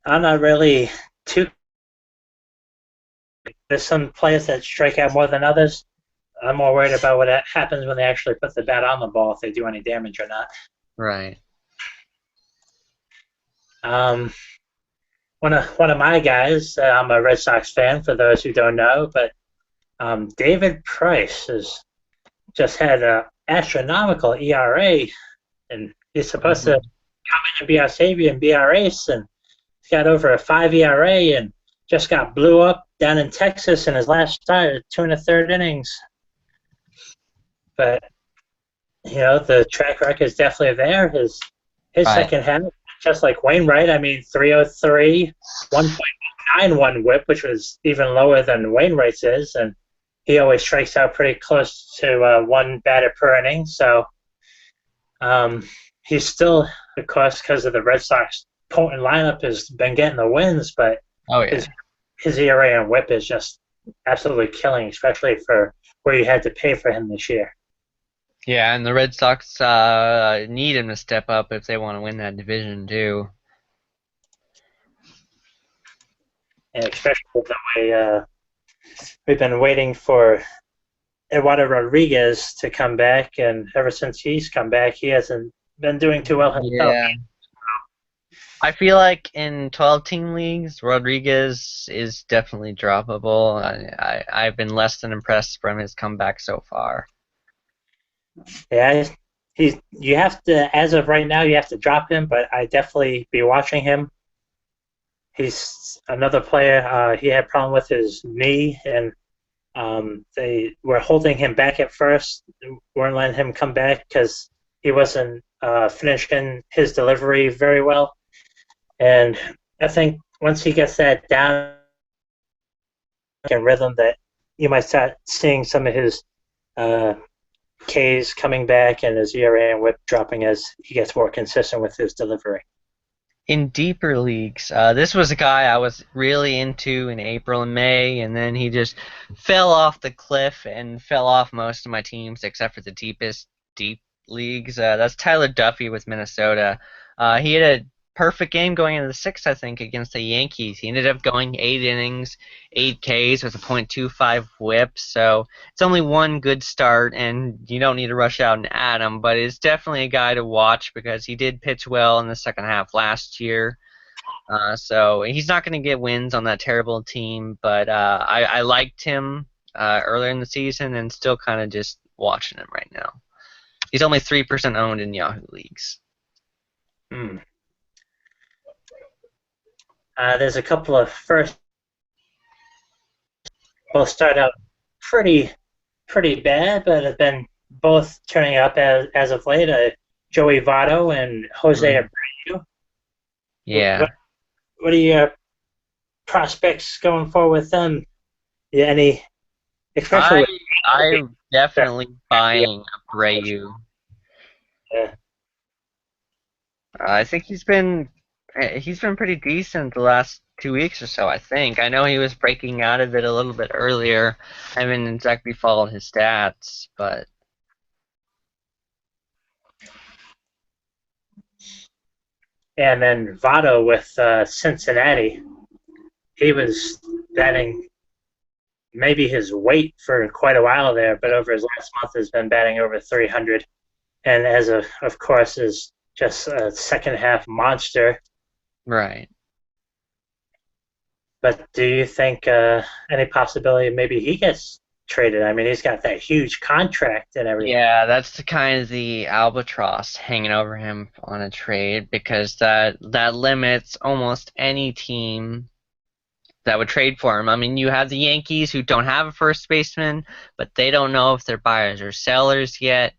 S2: I'm not really too. There's some players that strike out more than others. I'm more worried about what happens when they actually put the bat on the ball, if they do any damage or not.
S1: Right.
S2: Um, one of my guys, I'm a Red Sox fan for those who don't know, but David Price has just had an astronomical ERA, and he's supposed to come in and be our savior and be our ace, and he's got over a 5 ERA and just got blew up down in Texas in his last start, 2 1/3 innings. But the track record is definitely there. His second half, just like Wainwright. I mean, 303, 1.91 WHIP, which was even lower than Wainwright's is, and he always strikes out pretty close to 1 batter per inning. So he's still, of course, because of the Red Sox potent lineup, has been getting the wins, but his ERA and WHIP is just absolutely killing, especially for where you had to pay for him this year.
S1: Yeah, and the Red Sox need him to step up if they want to win that division too.
S2: And especially with the way we've been waiting for Eduardo Rodriguez to come back, and ever since he's come back, he hasn't been doing too well himself.
S1: Yeah. I feel like in 12-team leagues, Rodriguez is definitely droppable. I've been less than impressed from his comeback so far.
S2: Yeah, you have to, as of right now, you have to drop him, but I definitely be watching him. He's another player. He had a problem with his knee, and they were holding him back at first, weren't letting him come back because he wasn't finishing his delivery very well. And I think once he gets that down in rhythm, that you might start seeing some of his K's coming back and his ERA and WHIP dropping as he gets more consistent with his delivery.
S1: In deeper leagues, this was a guy I was really into in April and May, and then he just fell off the cliff and fell off most of my teams except for the deep leagues. That's Tyler Duffy with Minnesota. He had a perfect game going into the 6th, I think, against the Yankees. He ended up going 8 innings, 8 Ks with a .25 WHIP, so it's only one good start, and you don't need to rush out and add him, but it's definitely a guy to watch because he did pitch well in the second half last year. So he's not going to get wins on that terrible team, but I liked him earlier in the season and still kind of just watching him right now. He's only 3% owned in Yahoo leagues.
S2: There's a couple of first. Both start out pretty bad, but have been both turning up as of late. Joey Votto and Jose Abreu.
S1: Yeah.
S2: What are your prospects going forward with them? Yeah, any? Especially
S1: I'm definitely buying Abreu.
S2: Yeah.
S1: I think he's been pretty decent the last 2 weeks or so, I think. I know he was breaking out of it a little bit earlier. I haven't exactly followed his stats, but...
S2: And then Votto with Cincinnati. He was batting maybe his weight for quite a while there, but over his last month has been batting over 300. And as of course, is just a second half monster.
S1: Right.
S2: But do you think any possibility maybe he gets traded? I mean, he's got that huge contract and everything.
S1: Yeah, that's the albatross hanging over him on a trade because that limits almost any team that would trade for him. I mean, you have the Yankees who don't have a first baseman, but they don't know if they're buyers or sellers yet.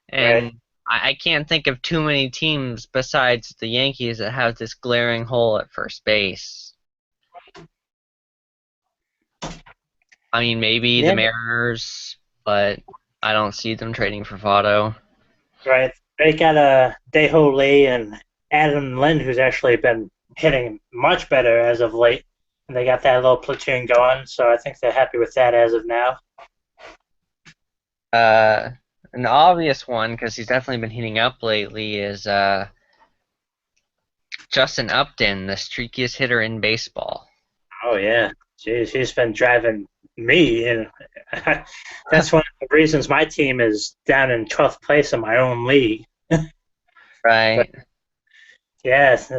S1: And
S2: Right.
S1: I can't think of too many teams besides the Yankees that have this glaring hole at first base. I mean, maybe the Mariners, but I don't see them trading for Votto.
S2: Right. They got Dae-Ho Lee and Adam Lind, who's actually been hitting much better as of late. And they got that little platoon going, so I think they're happy with that as of now.
S1: An obvious one, because he's definitely been heating up lately, is Justin Upton, the streakiest hitter in baseball.
S2: Oh, yeah. Jeez, he's been driving me. And that's one of the reasons my team is down in 12th place in my own league.
S1: Right.
S2: But, yes,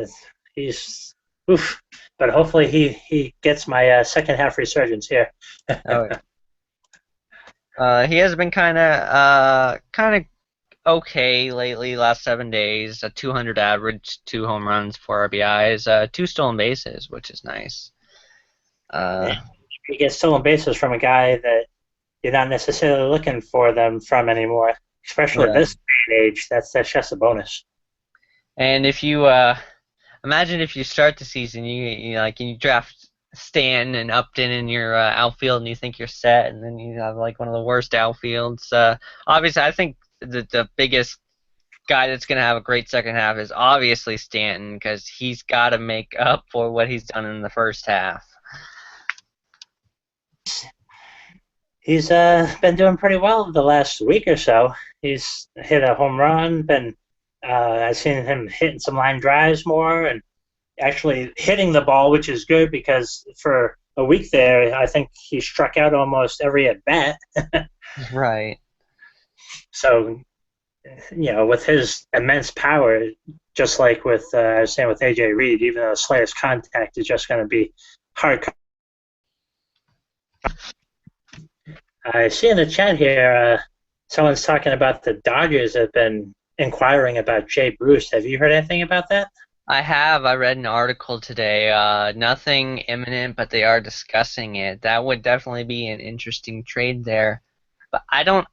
S2: he's... Oof. But hopefully he gets my second half resurgence here.
S1: Oh, yeah. He has been kind of okay lately. Last 7 days, a 200 average, 2 home runs, 4 RBIs, 2 stolen bases, which is nice.
S2: You get stolen bases from a guy that you're not necessarily looking for them from anymore, especially
S1: Right.
S2: this day and age. That's just a bonus.
S1: And if you imagine if you start the season, you draft Stanton and Upton in your outfield, and you think you're set, and then you have like one of the worst outfields. Obviously, I think the biggest guy that's going to have a great second half is obviously Stanton because he's got to make up for what he's done in the first half.
S2: He's been doing pretty well the last week or so. He's hit a home run. I've seen him hitting some line drives more and actually hitting the ball, which is good because for a week there, I think he struck out almost every at bat.
S1: Right.
S2: So, with his immense power, just like with I was saying with AJ Reed, even though the slightest contact is just going to be hard. I see in the chat here, someone's talking about the Dodgers have been inquiring about Jay Bruce. Have you heard anything about that?
S1: I have. I read an article today. Nothing imminent, but they are discussing it. That would definitely be an interesting trade there. But I don't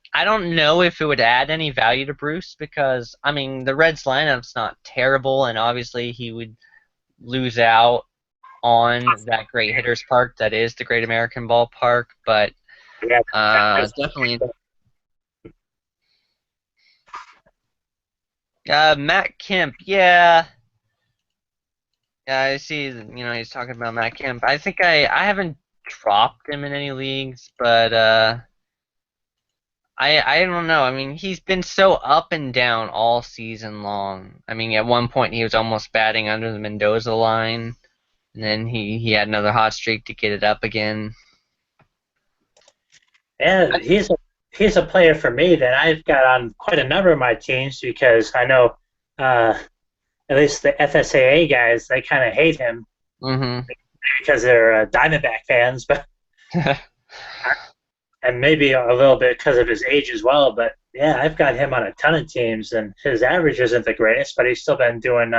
S1: know if it would add any value to Bruce because I mean the Reds lineup's not terrible, and obviously he would lose out on that great hitters park that is the Great American Ballpark. But definitely. Matt Kemp, yeah. I see. He's talking about Matt Kemp. I think I haven't dropped him in any leagues, but I don't know. I mean, he's been so up and down all season long. I mean, at one point he was almost batting under the Mendoza line, and then he had another hot streak to get it up again.
S2: Yeah, he's a player for me that I've got on quite a number of my teams because I know at least the FSAA guys, they kind of hate him because they're Diamondback fans, but and maybe a little bit because of his age as well. But yeah, I've got him on a ton of teams, and his average isn't the greatest, but he's still been doing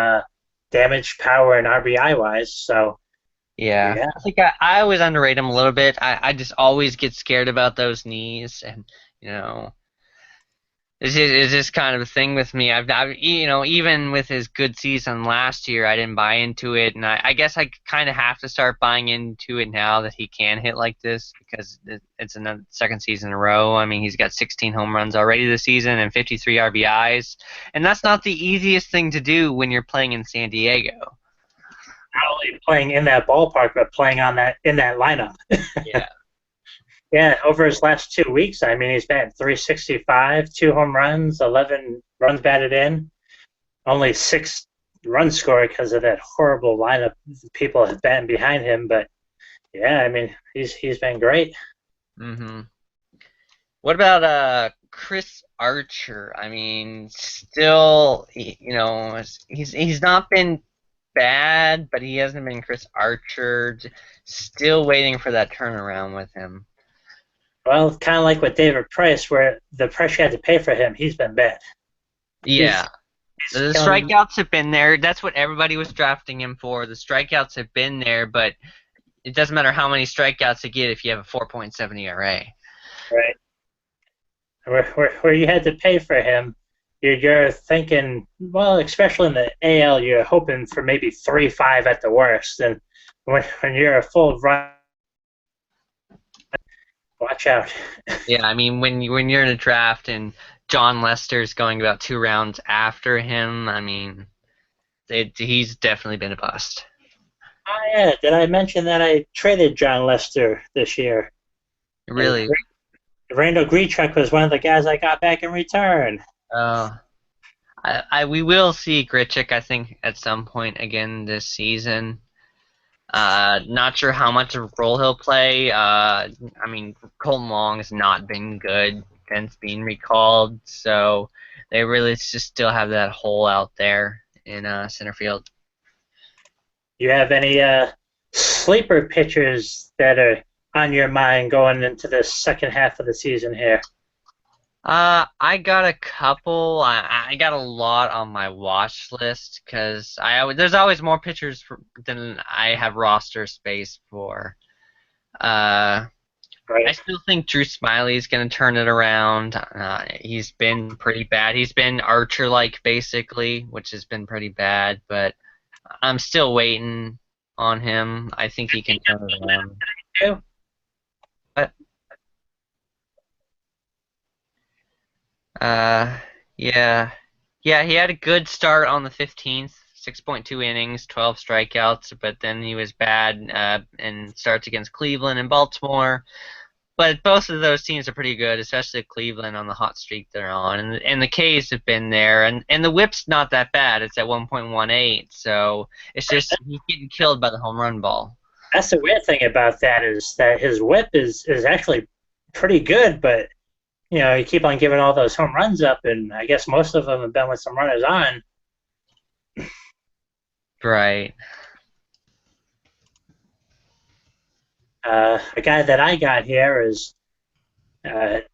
S2: damage, power, and RBI wise. So
S1: yeah. I think I always underrate him a little bit. I just always get scared about those knees, and it's just kind of a thing with me. I've even with his good season last year, I didn't buy into it, and I guess I kind of have to start buying into it now that he can hit like this because it's another second season in a row. I mean, he's got 16 home runs already this season and 53 RBIs, and that's not the easiest thing to do when you're playing in San Diego.
S2: Not only playing in that ballpark, but playing in that lineup.
S1: Yeah.
S2: Yeah, over his last 2 weeks, I mean, he's batting .365, 2 home runs, 11 runs batted in, only 6 runs scored because of that horrible lineup people have batting behind him. But yeah, I mean, he's been great.
S1: What about Chris Archer? I mean, still, he's not been bad, but he hasn't been Chris Archer. Still waiting for that turnaround with him.
S2: Well, kind of like with David Price, where the price you had to pay for him, he's been bad.
S1: Yeah. The strikeouts have been there. That's what everybody was drafting him for. The strikeouts have been there, but it doesn't matter how many strikeouts you get if you have a 4.7 ERA.
S2: Right. Where you had to pay for him, you're thinking, well, especially in the AL, you're hoping for maybe 3.5 at the worst. And when you're a full run, watch out.
S1: Yeah, I mean, when you're in a draft and John Lester's going about 2 rounds after him, I mean, he's definitely been a bust.
S2: Oh, yeah. Did I mention that I traded John Lester this year?
S1: Really?
S2: Randall Grichuk was one of the guys I got back in return.
S1: We will see Grichuk, I think, at some point again this season. Not sure how much of a role he'll play. I mean, Colton Long has not been good since being recalled, so they really just still have that hole out there in center field.
S2: You have any sleeper pitchers that are on your mind going into the second half of the season here?
S1: I got a couple. I got a lot on my watch list because there's always more pitchers than I have roster space for. I
S2: Right.
S1: still think Drew Smiley's going to turn it around. He's been pretty bad. He's been Archer-like, basically, which has been pretty bad, but I'm still waiting on him. I think he can turn it around.
S2: Yeah.
S1: But, yeah. Yeah, he had a good start on the 15th. 6.2 innings, 12 strikeouts, but then he was bad in starts against Cleveland and Baltimore. But both of those teams are pretty good, especially Cleveland on the hot streak they're on. And the K's have been there. And the whip's not that bad. It's at 1.18. So it's just he's getting killed by the home run ball.
S2: That's the weird thing about that is that his whip is actually pretty good, but you keep on giving all those home runs up, and I guess most of them have been with some runners on.
S1: Right.
S2: A guy that I got here is the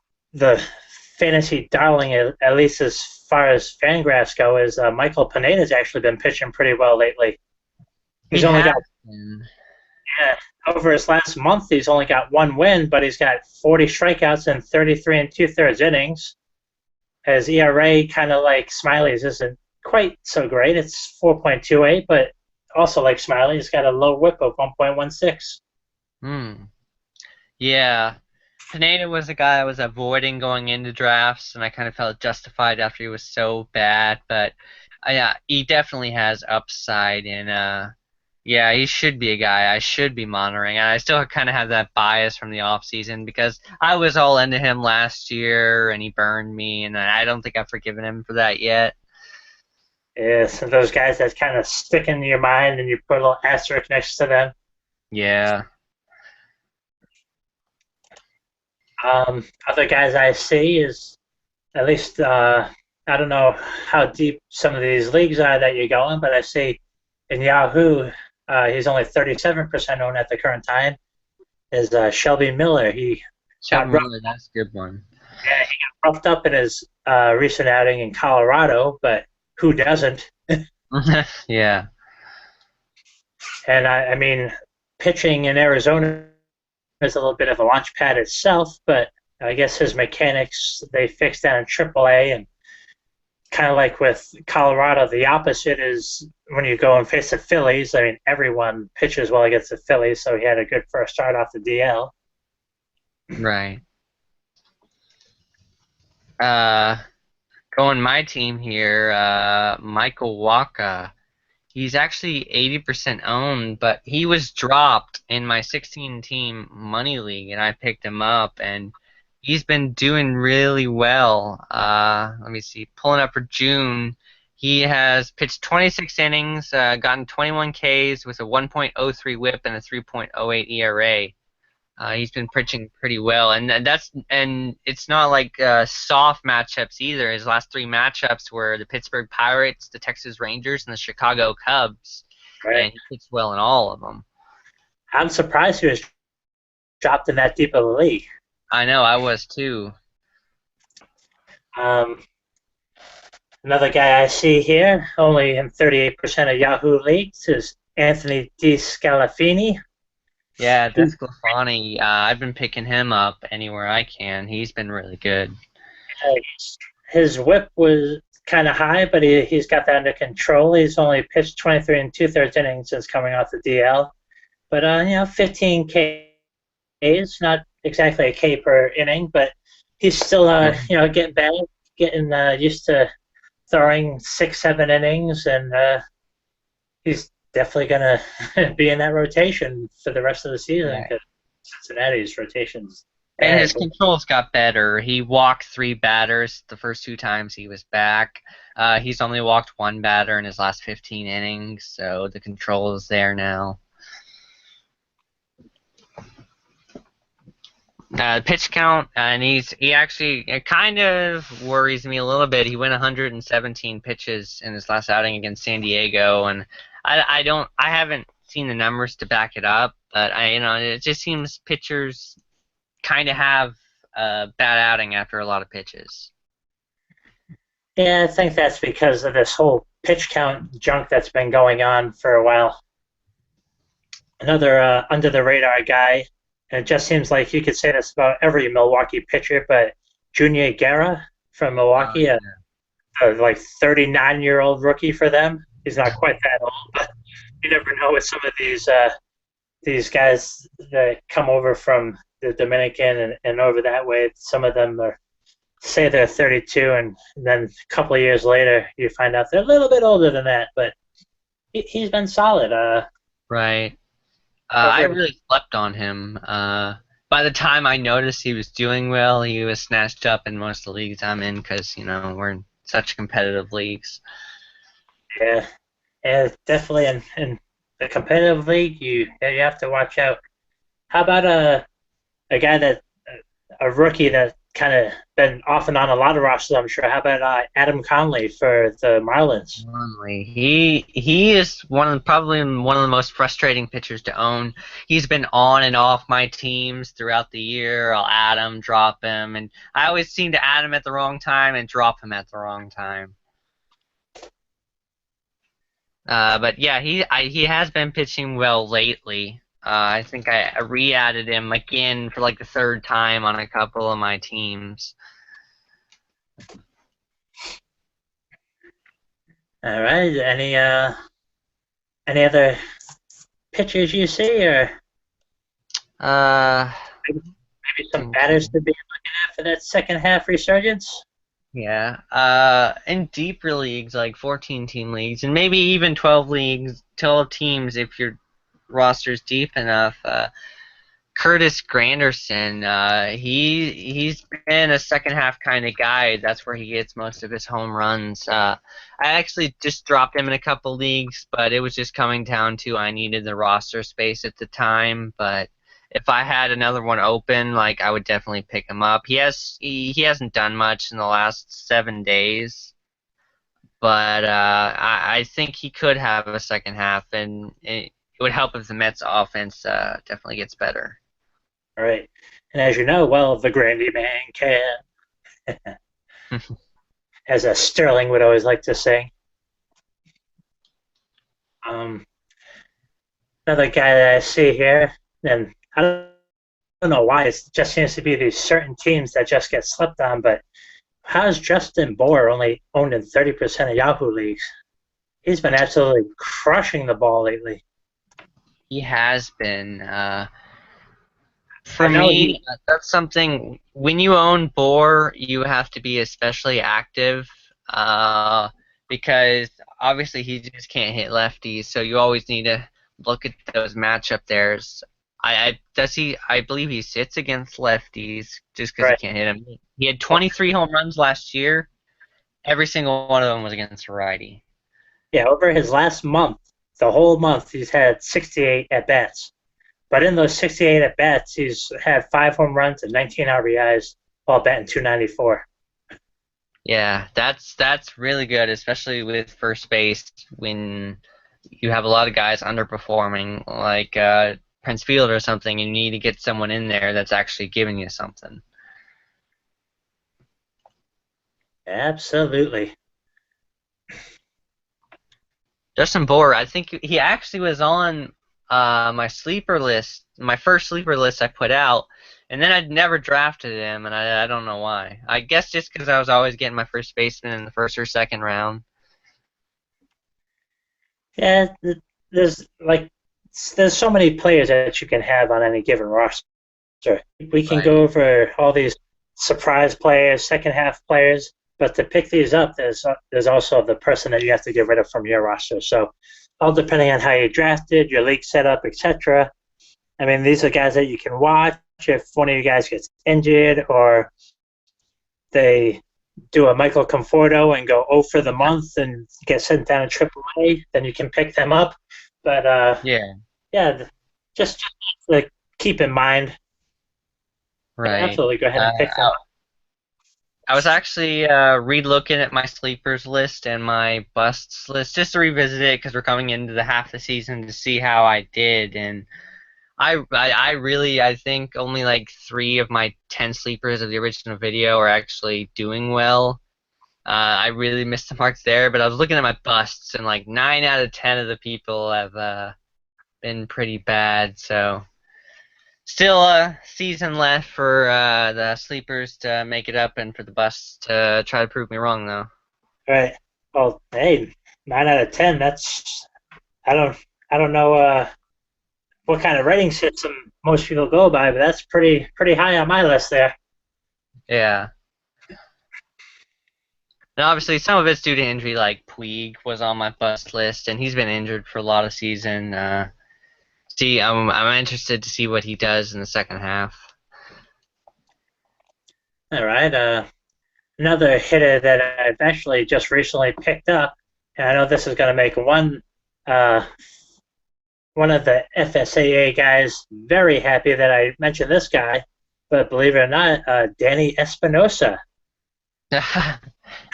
S2: fantasy darling, at least as far as Fangraphs go, is Michael Pineda's actually been pitching pretty well lately. He's only got over his last month. He's only got one win, but he's got 40 strikeouts in 33 2/3 innings. His ERA, kind of like Smiley's, isn't quite so great. It's 4.28, but also like Smiley, he's got a low whip of 1.16.
S1: Yeah. Pineda was a guy I was avoiding going into drafts, and I kind of felt justified after he was so bad. But yeah, he definitely has upside, and yeah, he should be a guy I should be monitoring. And I still kind of have that bias from the offseason because I was all into him last year, and he burned me, and I don't think I've forgiven him for that yet.
S2: Yeah, so those guys that kind of stick in your mind, and you put a little asterisk next to them.
S1: Yeah.
S2: Other guys I see is, at least, I don't know how deep some of these leagues are that you're going, but I see in Yahoo, he's only 37% owned at the current time, is Shelby Miller.
S1: Shelby Miller, that's a good one.
S2: Yeah, he got roughed up in his recent outing in Colorado, but who doesn't?
S1: Yeah.
S2: And, I mean, pitching in Arizona is a little bit of a launch pad itself, but I guess his mechanics, they fixed down in AAA, and kind of like with Colorado, the opposite is when you go and face the Phillies. I mean, everyone pitches well against the Phillies, so he had a good first start off the DL.
S1: Right. Going my team here, Michael Wacha. He's actually 80% owned, but he was dropped in my 16-team money league, and I picked him up, and he's been doing really well. Let me see. Pulling up for June, he has pitched 26 innings, gotten 21 Ks with a 1.03 WHIP and a 3.08 ERA. He's been pitching pretty well, and it's not like soft matchups either. His last three matchups were the Pittsburgh Pirates, the Texas Rangers, and the Chicago Cubs,
S2: Right.
S1: and he pitched well in all of them.
S2: I'm surprised he was dropped in that deep of a league.
S1: I know, I was too.
S2: Another guy I see here, only in 38% of Yahoo leagues, is Anthony DeScalafini.
S1: Yeah, DeSclafani, I've been picking him up anywhere I can. He's been really good.
S2: His whip was kind of high, but he's got that under control. He's only pitched 23 2/3 innings since coming off the DL. But, 15 Ks, not exactly a K per inning, but he's still, getting back, getting used to throwing 6-7 innings, and he's definitely going to be in that rotation for the rest of the season because Cincinnati's rotations.
S1: And his controls got better. He walked 3 batters the first 2 times he was back. He's only walked 1 batter in his last 15 innings, so the control is there now. Pitch count, and he actually, it kind of worries me a little bit. He went 117 pitches in his last outing against San Diego, and I haven't seen the numbers to back it up, but it just seems pitchers kind of have a bad outing after a lot of pitches.
S2: Yeah, I think that's because of this whole pitch count junk that's been going on for a while. Another under-the-radar guy, and it just seems like you could say this about every Milwaukee pitcher, but Junior Guerra from Milwaukee, a 39-year-old rookie for them. He's not quite that old, but you never know with some of these guys that come over from the Dominican and over that way. Some of them say they're 32, and then a couple of years later, you find out they're a little bit older than that. But he's been solid.
S1: Right. I really slept on him. By the time I noticed he was doing well, he was snatched up in most of the leagues I'm in because, we're in such competitive leagues.
S2: Yeah, definitely in the competitive league, you have to watch out. How about a guy a rookie that kind of been off and on a lot of rosters, I'm sure. How about Adam Conley for the Marlins?
S1: Conley, he is probably one of the most frustrating pitchers to own. He's been on and off my teams throughout the year. I'll add him, drop him, and I always seem to add him at the wrong time and drop him at the wrong time. But yeah, he has been pitching well lately. I think I re-added him again for like the third time on a couple of my teams.
S2: All right. Any other pitchers you see, or maybe some batters to be looking at for that second half resurgence?
S1: Yeah. In deeper leagues, like 14-team leagues, and maybe even 12 teams if your roster's deep enough. Curtis Granderson, he's been a second half kind of guy. That's where he gets most of his home runs. I actually just dropped him in a couple leagues, but it was just coming down to I needed the roster space at the time. But if I had another one open, like I would definitely pick him up. He hasn't done much in the last 7 days, but I think he could have a second half, and it would help if the Mets offense definitely gets better.
S2: All right. And as you know, well, the Grandy man can. As a Sterling would always like to say. Another guy that I see here, and I don't know why, it just seems to be these certain teams that just get slept on, but how's Justin Bohr only owned in 30% of Yahoo leagues? He's been absolutely crushing the ball lately.
S1: He has been. For me, that's something, when you own Bohr, you have to be especially active because obviously he just can't hit lefties, so you always need to look at those matchup theirs. I believe he sits against lefties just because he can't hit them. He had 23 home runs last year. Every single one of them was against a righty.
S2: Yeah, over his last month, the whole month, he's had 68 at-bats. But in those 68 at-bats, he's had 5 home runs and 19 RBIs while batting .294.
S1: Yeah, that's really good, especially with first base when you have a lot of guys underperforming, like Prince Fielder or something, and you need to get someone in there that's actually giving you something.
S2: Absolutely.
S1: Justin Bohr, I think he actually was on my sleeper list, my first sleeper list I put out, and then I'd never drafted him, and I don't know why. I guess just because I was always getting my first baseman in the first or second round.
S2: Yeah, there's so many players that you can have on any given roster. We can go over all these surprise players, second half players, but to pick these up, there's also the person that you have to get rid of from your roster. So all depending on how you drafted, your league setup, etc. I mean, these are guys that you can watch if one of you guys gets injured or they do a Michael Conforto and go 0 for the month and get sent down to AAA, then you can pick them up. But just keep in mind.
S1: Right.
S2: Absolutely, go ahead and pick them up.
S1: I was actually re-looking at my sleepers list and my busts list just to revisit it because we're coming into the half of the season to see how I did. And I think only like 3 of my 10 sleepers of the original video are actually doing well. I really missed the mark there, but I was looking at my busts, and like 9 out of 10 of the people have been pretty bad. So still a season left for the sleepers to make it up, and for the busts to try to prove me wrong, though.
S2: Right. Well, hey, 9 out of 10. That's I don't know what kind of rating system most people go by, but that's pretty high on my list there.
S1: Yeah. And obviously, some of it's due to injury, like Puig was on my bust list, and he's been injured for a lot of season. I'm interested to see what he does in the second half.
S2: All right. Another hitter that I've actually just recently picked up, and I know this is going to make one of the FSAA guys very happy that I mentioned this guy, but believe it or not, Danny Espinosa.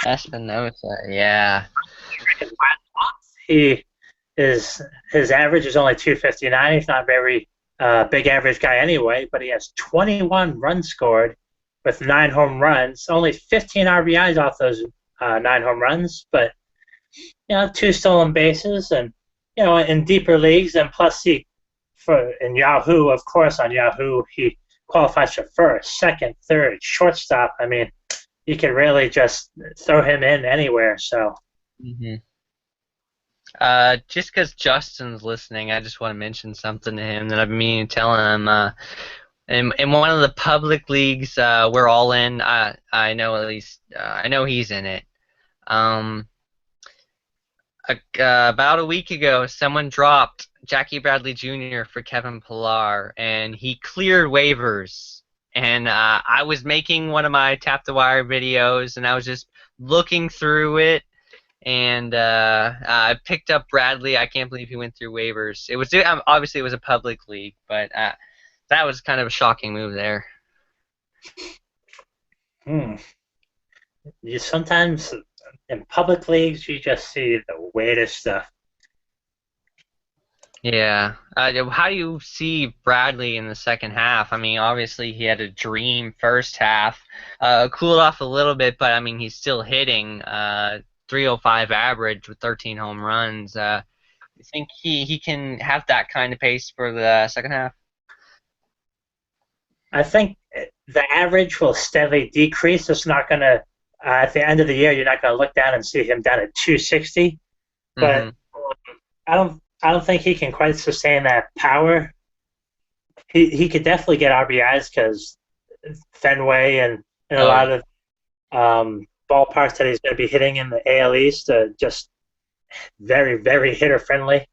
S1: Espinosa, yeah.
S2: His average is only 259. He's not a very big average guy anyway, but he has 21 runs scored with 9 home runs, only 15 RBIs off those 9 home runs, but 2 stolen bases, and in deeper leagues, and plus in Yahoo, of course, on Yahoo he qualifies for first, second, third, shortstop. I mean, you can really just throw him in anywhere. So.
S1: Mm-hmm. Just because Justin's listening, I just want to mention something to him that I've been meaning to tell him. In one of the public leagues we're all in, I know at least I know he's in it. About a week ago, someone dropped Jackie Bradley Jr. for Kevin Pillar, and he cleared waivers. And I was making one of my Tap the Wire videos, and I was just looking through it, and I picked up Bradley. I can't believe he went through waivers. It was obviously it was a public league, but that was kind of a shocking move there.
S2: You sometimes in public leagues you just see the weirdest stuff.
S1: Yeah. How do you see Bradley in the second half? I mean, obviously he had a dream first half. Cooled off a little bit, but I mean he's still hitting 305 average with 13 home runs. You think he can have that kind of pace for the second half?
S2: I think the average will steadily decrease. It's not going to, at the end of the year, you're not going to look down and see him down at 260. But I don't think he can quite sustain that power. He could definitely get RBIs because Fenway and a lot of ballparks that he's going to be hitting in the AL East are just very, very hitter-friendly.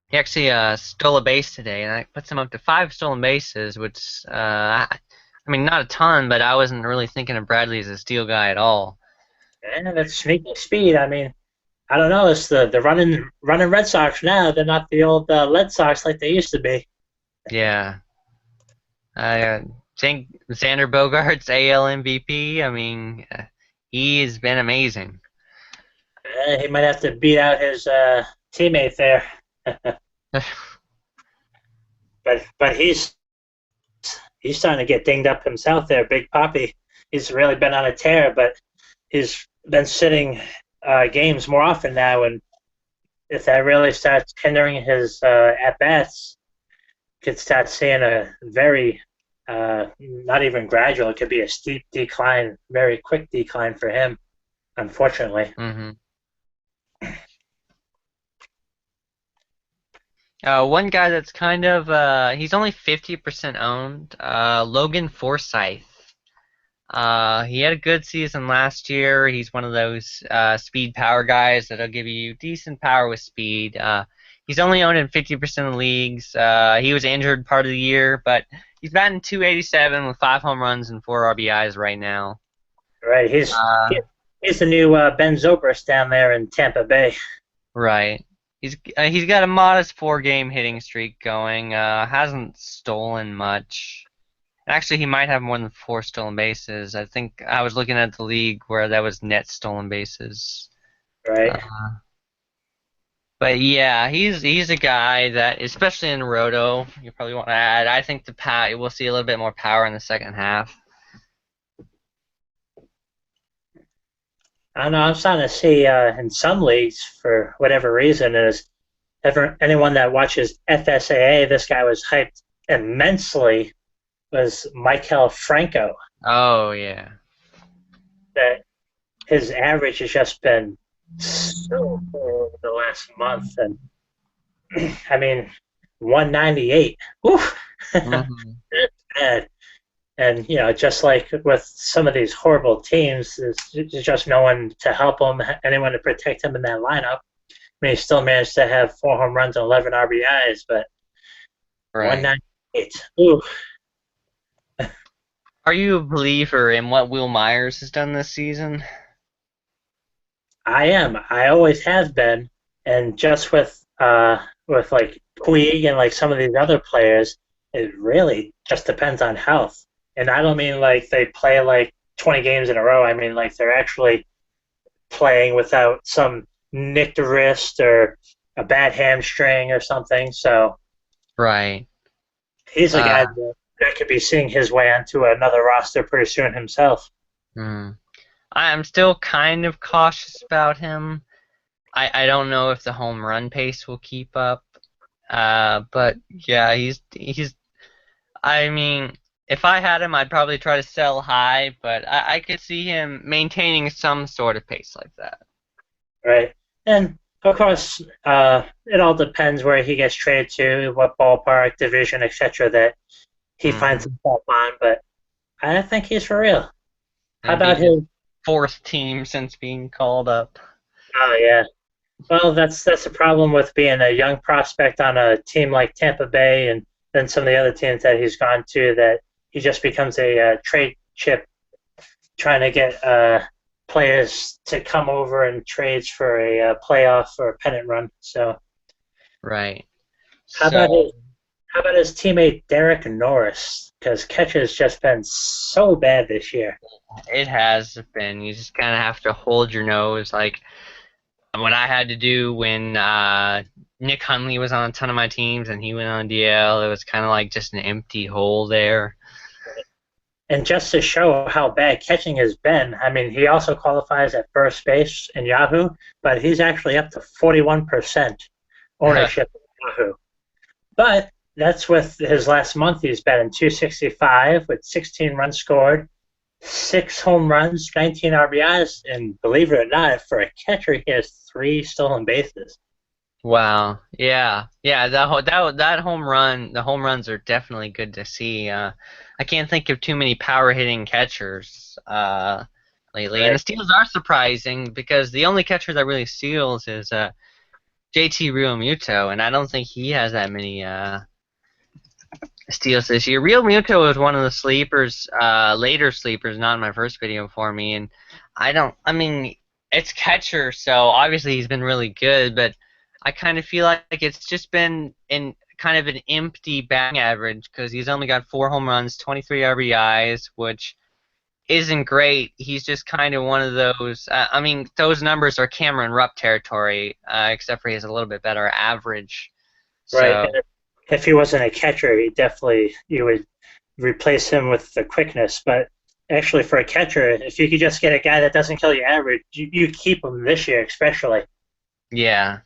S1: He actually stole a base today, and that puts him up to 5 stolen bases, which, I mean, not a ton, but I wasn't really thinking of Bradley as a steal guy at all.
S2: Yeah, that's sneaky speed. I mean, I don't know. It's the running Red Sox now. They're not the old Red Sox like they used to be.
S1: Yeah. I think Xander Bogaerts AL MVP. I mean, he has been amazing.
S2: He might have to beat out his teammate there. but he's starting to get dinged up himself there, Big Papi. He's really been on a tear, but he's been sitting games more often now, and if that really starts hindering his at-bats, could start seeing a very, not even gradual, it could be a steep decline, very quick decline for him, unfortunately.
S1: Mm-hmm. One guy that's kind of, he's only 50% owned, Logan Forsythe. He had a good season last year. He's one of those speed power guys that'll give you decent power with speed. He's only owned in 50% of leagues. He was injured part of the year, but he's batting .287 with 5 home runs and 4 RBIs right now.
S2: Right, he's the new Ben Zobrist down there in Tampa Bay.
S1: Right. He's got a modest 4-game hitting streak going. Hasn't stolen much. Actually, he might have more than 4 stolen bases. I think I was looking at the league where that was net stolen bases.
S2: Right.
S1: Uh, but yeah, he's a guy that, especially in Roto, you probably want to add. I think we'll see a little bit more power in the second half.
S2: I don't know. I'm starting to see in some leagues, for whatever reason, anyone that watches FSAA, this guy was hyped immensely, was Michael Franco.
S1: Oh yeah.
S2: That his average has just been so poor over the last month, and I mean, 198. Oof.
S1: Hmm.
S2: Bad. And just like with some of these horrible teams, there's just no one to help him, anyone to protect him in that lineup. I mean, he still managed to have 4 home runs and 11 RBIs, but
S1: Right.
S2: 198. Ooh.
S1: Are you a believer in what Will Myers has done this season?
S2: I am. I always have been, and just with like Puig and like some of these other players, it really just depends on health. And I don't mean like they play like 20 games in a row. I mean like they're actually playing without some nicked wrist or a bad hamstring or something. So
S1: Right.
S2: he's a guy
S1: Uh,
S2: that could be seeing his way onto another roster pretty soon himself.
S1: hmm. I'm still kind of cautious about him. I don't know if the home run pace will keep up. But yeah, he's. I mean, if I had him, I'd probably try to sell high, but I could see him maintaining some sort of pace like that.
S2: Right? And of course, it all depends where he gets traded to, what ballpark, division, etc. that he finds
S1: Hmm.
S2: himself on. But I think he's for real. How
S1: And be
S2: about
S1: his
S2: his?
S1: 4th team since being called up.
S2: Oh yeah. Well, that's the problem with being a young prospect on a team like Tampa Bay, and then some of the other teams that he's gone to. That he just becomes a trade chip, trying to get players to come over in trades for a playoff or a pennant run. So
S1: Right.
S2: how about
S1: So
S2: his teammate Derek Norris? Because catcher's just been so bad this year.
S1: it has been. You just kind of have to hold your nose. Like what I had to do when Nick Hundley was on a ton of my teams and he went on DL, it was kind of like just an empty hole there.
S2: And just to show how bad catching has been, I mean, he also qualifies at first base in Yahoo, but he's actually up to 41% ownership in Yahoo. But that's with his last month. He's batting 265 with 16 runs scored, 6 home runs, 19 RBIs, and believe it or not, for a catcher, he has 3 stolen bases.
S1: Wow. Yeah. Yeah. That home run. The home runs are definitely good to see. I can't think of too many power hitting catchers lately, and the
S2: Right?
S1: steals are surprising because the only catcher that really steals is JT Realmuto, and I don't think he has that many steals this year. Realmuto was one of the sleepers, later sleepers, not in my first video for me, and I don't. I mean, it's catcher, so obviously he's been really good, but I kind of feel like it's just been in kind of an empty batting average because he's only got 4 home runs, 23 RBIs, which isn't great. He's just kind of one of those. I mean, those numbers are Cameron Rupp territory, except for he has a little bit better average.
S2: Right.
S1: So
S2: And if he wasn't a catcher, you would replace him with the quickness. But actually, for a catcher, if you could just get a guy that doesn't kill your average, you keep him this year, especially.
S1: yeah.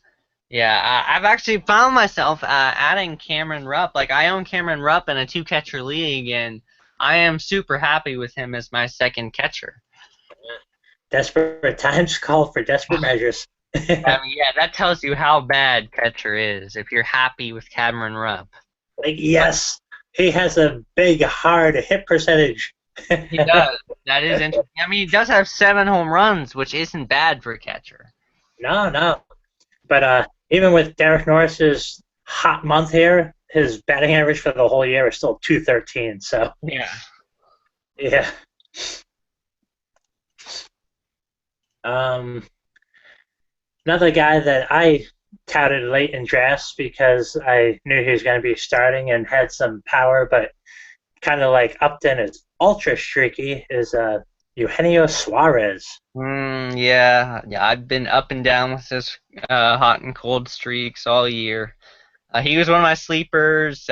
S1: Yeah, I've actually found myself adding Cameron Rupp. Like, I own Cameron Rupp in a 2-catcher league, and I am super happy with him as my second catcher.
S2: Desperate times call for desperate measures.
S1: I mean, yeah, that tells you how bad catcher is if you're happy with Cameron Rupp.
S2: Like, yes, he has a big, hard hit percentage.
S1: He does. That is interesting. I mean, he does have 7 home runs, which isn't bad for a catcher.
S2: No, no. But even with Derek Norris's hot month here, his batting average for the whole year is still 213. So,
S1: Yeah.
S2: yeah. Um, Another guy that I touted late in drafts because I knew he was going to be starting and had some power, but kind of like Upton is ultra streaky is Eugenio Suarez.
S1: Yeah. I've been up and down with this hot and cold streaks all year. He was one of my sleepers.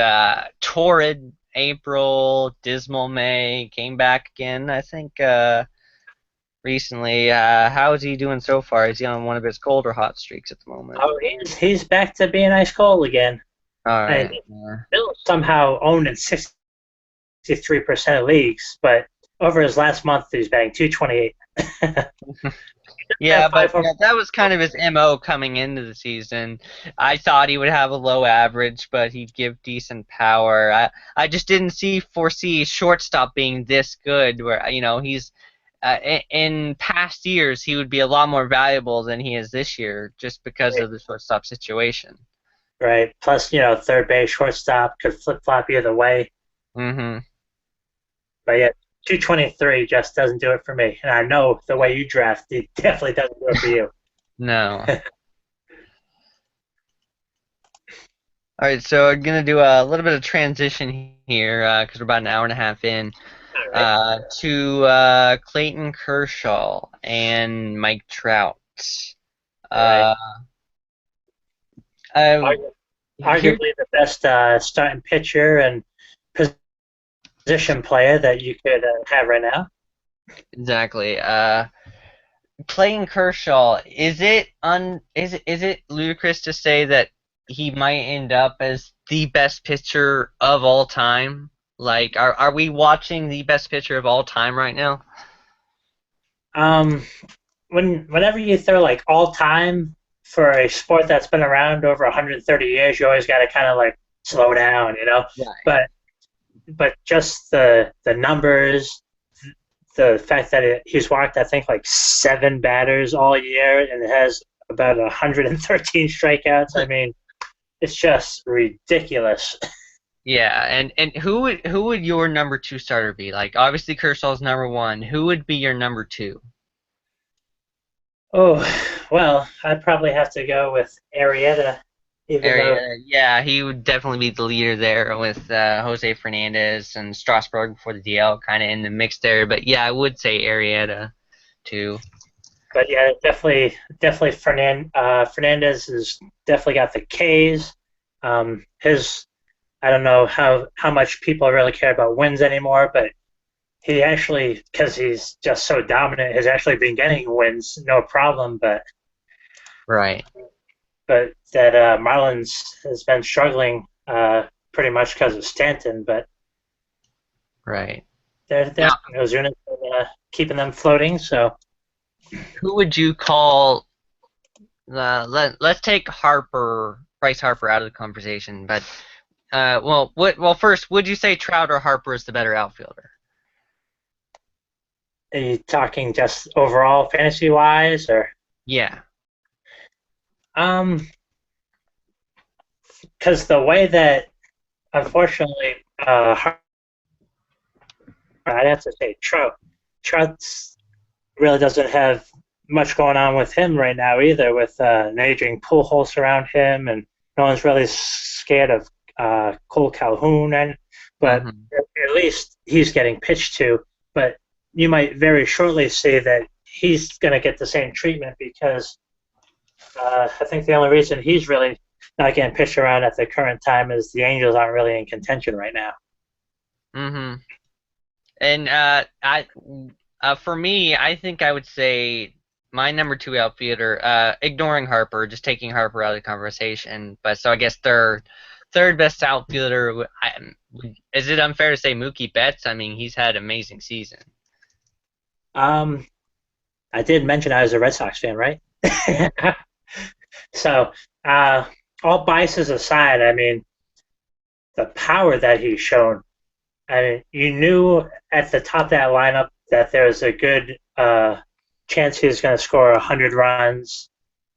S1: Torrid April, dismal May, came back again, I think, recently. How is he doing so far? Is he on one of his colder hot streaks at the moment?
S2: Oh, he's back to being ice cold again.
S1: All right.
S2: And Bill somehow owned in 63% of leagues, but over his last month, he's batting .228.
S1: Yeah, but that was kind of his MO coming into the season. I thought he would have a low average, but he'd give decent power. I just didn't foresee shortstop being this good. Where he's in past years he would be a lot more valuable than he is this year, just because of the shortstop situation.
S2: Right. Plus, third base, shortstop could flip flop either way.
S1: Mm-hmm.
S2: But yeah. 223 just doesn't do it for me. And I know the way you draft, it definitely doesn't do it for you.
S1: No. All right, so I'm going to do a little bit of transition here because we're about an hour and a half in to Clayton Kershaw and Mike Trout.
S2: Arguably the best starting pitcher and position player that you could have right now.
S1: Exactly. Clayton Kershaw, is it ludicrous to say that he might end up as the best pitcher of all time? Like, are we watching the best pitcher of all time right now?
S2: Whenever you throw like all time for a sport that's been around over 130 years, you always got to kind of like slow down, Right. But just the numbers, the fact that he's walked, I think, like 7 batters all year and has about 113 strikeouts. I mean, it's just ridiculous.
S1: Yeah, and who would your number 2 starter be? Like, obviously Kershaw's number 1. Who would be your number 2?
S2: Oh, well, I'd probably have to go with Arrieta.
S1: Yeah, he would definitely be the leader there with Jose Fernandez and Strasburg before the DL kind of in the mix there. But yeah, I would say Arrieta too.
S2: But yeah, definitely Fernandez has definitely got the Ks. I don't know how much people really care about wins anymore, but he actually, because he's just so dominant, has actually been getting wins no problem. But
S1: right.
S2: But that Marlins has been struggling pretty much because of Stanton. But
S1: right,
S2: Ozuna's keeping them floating. So,
S1: who would you call? Let's take Bryce Harper out of the conversation. But first, would you say Trout or Harper is the better outfielder?
S2: Are you talking just overall fantasy wise, or?
S1: Yeah.
S2: Because the way that, unfortunately, I'd have to say Trout really doesn't have much going on with him right now either, with an aging Pujols around him, and no one's really scared of Cole Calhoun, but at least he's getting pitched to. But you might very shortly say that he's going to get the same treatment because I think the only reason he's really not getting pitched around at the current time is the Angels aren't really in contention right now.
S1: Mm-hmm. And for me, I think I would say my number 2 outfielder, ignoring Harper, just taking Harper out of the conversation. But so I guess third best outfielder. Is it unfair to say Mookie Betts? I mean, he's had an amazing season.
S2: I did mention I was a Red Sox fan, right? So, all biases aside, I mean, the power that he's shown. I mean, you knew at the top of that lineup that there was a good chance he was going to score 100 runs,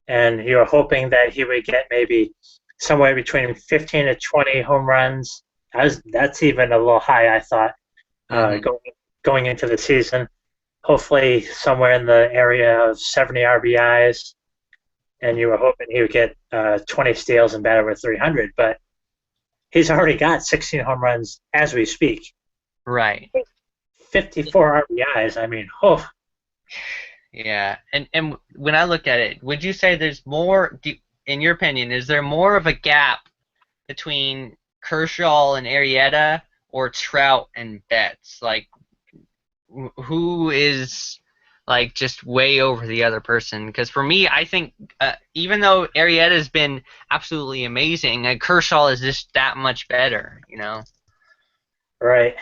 S2: and you were hoping that he would get maybe somewhere between 15 to 20 home runs. That's even a little high, I thought, going into the season. Hopefully somewhere in the area of 70 RBIs, and you were hoping he would get 20 steals and bat over 300. But he's already got 16 home runs as we speak.
S1: Right.
S2: 54 RBIs. I mean, oh.
S1: Yeah. And when I look at it, would you say there's more, in your opinion, is there more of a gap between Kershaw and Arrieta or Trout and Betts? Like, who is like just way over the other person? Because for me, I think even though Arrieta has been absolutely amazing, Kershaw is just that much better, you know?
S2: Right.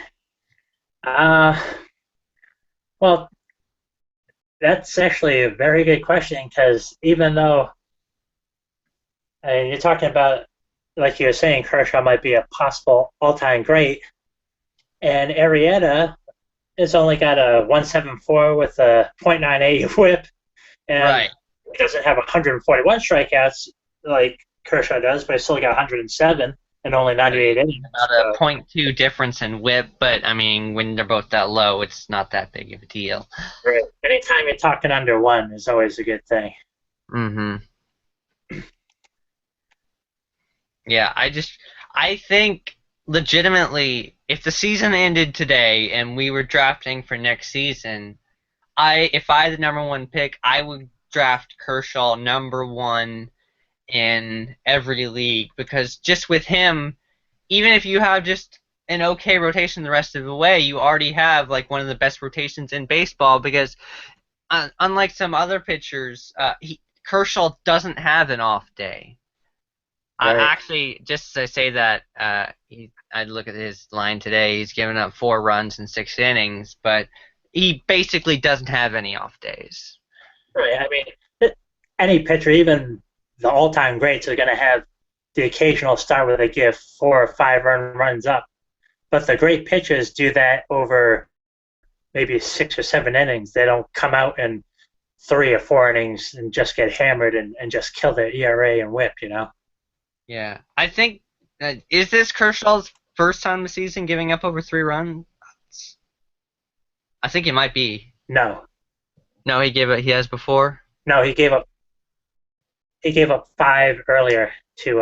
S2: Uh, well, that's actually a very good question because even though you're talking about, like you were saying, Kershaw might be a possible all-time great, and Arrieta has only got a 174 with a .98 whip, and
S1: Right.
S2: he doesn't have 141 strikeouts like Kershaw does, but he's still got 107 and only 98 innings.
S1: About a .2 difference in whip, but I mean, when they're both that low, it's not that big of a deal.
S2: Right. Anytime you're talking under one is always a good thing.
S1: Mm-hmm. Yeah, I think legitimately, if the season ended today and we were drafting for next season, if I had the number one pick, I would draft Kershaw number one in every league because just with him, even if you have just an okay rotation the rest of the way, you already have like one of the best rotations in baseball because unlike some other pitchers, Kershaw doesn't have an off day.
S2: Right.
S1: Actually, just to say that, I look at his line today. He's given up 4 runs in 6 innings, but he basically doesn't have any off days.
S2: Right. I mean, any pitcher, even the all-time greats, are going to have the occasional start where they give 4 or 5 runs up. But the great pitchers do that over maybe 6 or 7 innings. They don't come out in 3 or 4 innings and just get hammered and just kill their ERA and whip, you know?
S1: Yeah. I think, is this Kershaw's first time this season giving up over 3 runs? I think it might be.
S2: No.
S1: No, he has before?
S2: No, he gave up 5 earlier to,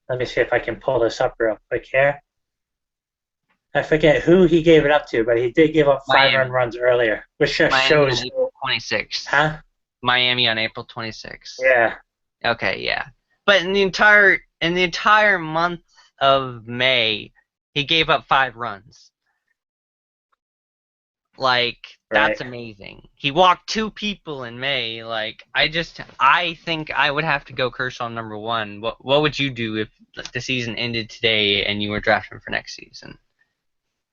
S2: let me see if I can pull this up real quick here. I forget who he gave it up to, but he did give up 5 runs earlier, which just
S1: Miami
S2: shows.
S1: on April 26th.
S2: Huh?
S1: Miami on April 26th.
S2: Yeah.
S1: Okay, yeah. But in the entire month of May, he gave up 5 runs. Like, that's amazing. He walked 2 people in May. Like, I think I would have to go Kershaw number one. What would you do if the season ended today and you were drafting for next season?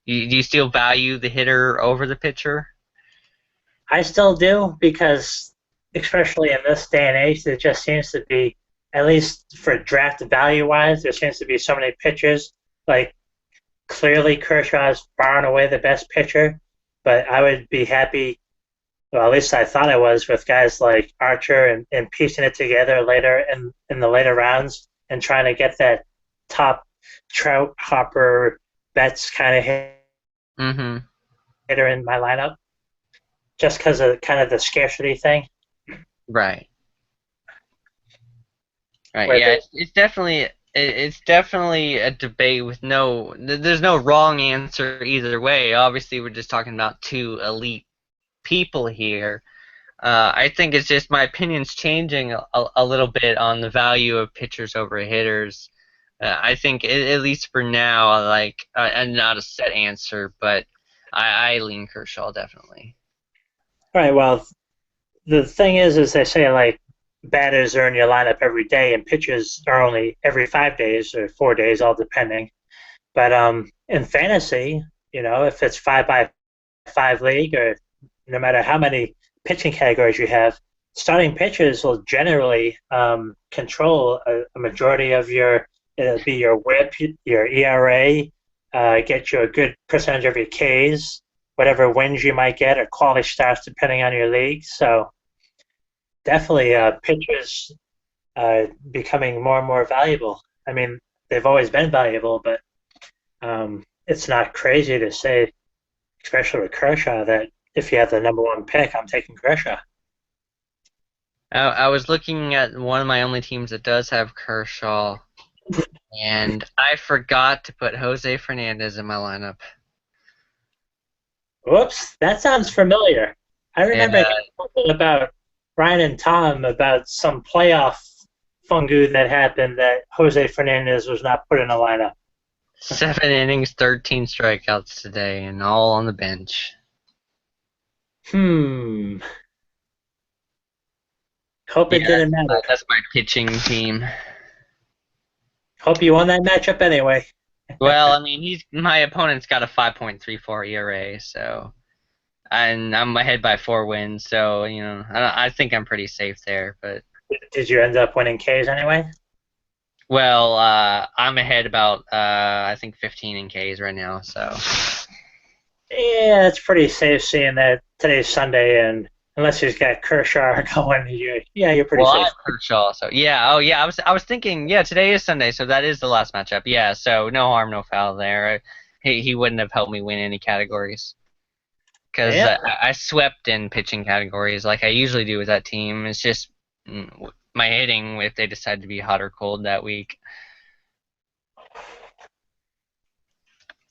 S1: Do you still value the hitter over the pitcher?
S2: I still do because, especially in this day and age, there just seems to be, at least for draft value-wise, there seems to be so many pitchers. Like, clearly Kershaw is far and away the best pitcher, but I would be happy, well, at least I thought I was, with guys like Archer and piecing it together later in the later rounds and trying to get that top Trout, Hopper, Betts kind of hitter in my lineup, just because of kind of the scarcity thing.
S1: Right. Right. Yeah. It's definitely a debate with there's no wrong answer either way. Obviously, we're just talking about 2 elite people here. I think it's just my opinion's changing a little bit on the value of pitchers over hitters. I think at least for now, like, and not a set answer, but I lean Kershaw definitely.
S2: All right. Well, the thing is they say like batters are in your lineup every day, and pitchers are only every 5 days or 4 days, all depending. But in fantasy, if it's 5-by-5 league, or no matter how many pitching categories you have, starting pitchers will generally control a majority of it'll be your whip, your ERA, get you a good percentage of your Ks, whatever wins you might get, or quality starts depending on your league. So definitely pitchers are becoming more and more valuable. I mean, they've always been valuable, but it's not crazy to say, especially with Kershaw, that if you have the number one pick, I'm taking Kershaw.
S1: I was looking at one of my only teams that does have Kershaw, and I forgot to put Jose Fernandez in my lineup.
S2: Whoops, that sounds familiar. I remember
S1: Yeah,
S2: something about Ryan and Tom about some playoff fungu that happened that Jose Fernandez was not put in a lineup.
S1: 7 innings, 13 strikeouts today, and all on the bench.
S2: Hmm. Hope
S1: Yeah,
S2: it didn't matter.
S1: that's my pitching team.
S2: Hope you won that matchup anyway.
S1: Well, I mean, my opponent's got a 5.34 ERA, so and I'm ahead by 4 wins, so I think I'm pretty safe there. But
S2: Did you end up winning K's anyway?
S1: well, I'm ahead about I think 15 in Ks right now, so.
S2: Yeah, it's pretty safe seeing that today's Sunday, and unless he's got Kershaw going, you're pretty
S1: Well, I
S2: safe.
S1: have Kershaw, so yeah. Oh, yeah. I was thinking, yeah, today is Sunday, so that is the last matchup. Yeah, so no harm, no foul there. He wouldn't have helped me win any categories because
S2: Yeah.
S1: I swept in pitching categories like I usually do with that team. It's just my hitting if they decide to be hot or cold that week.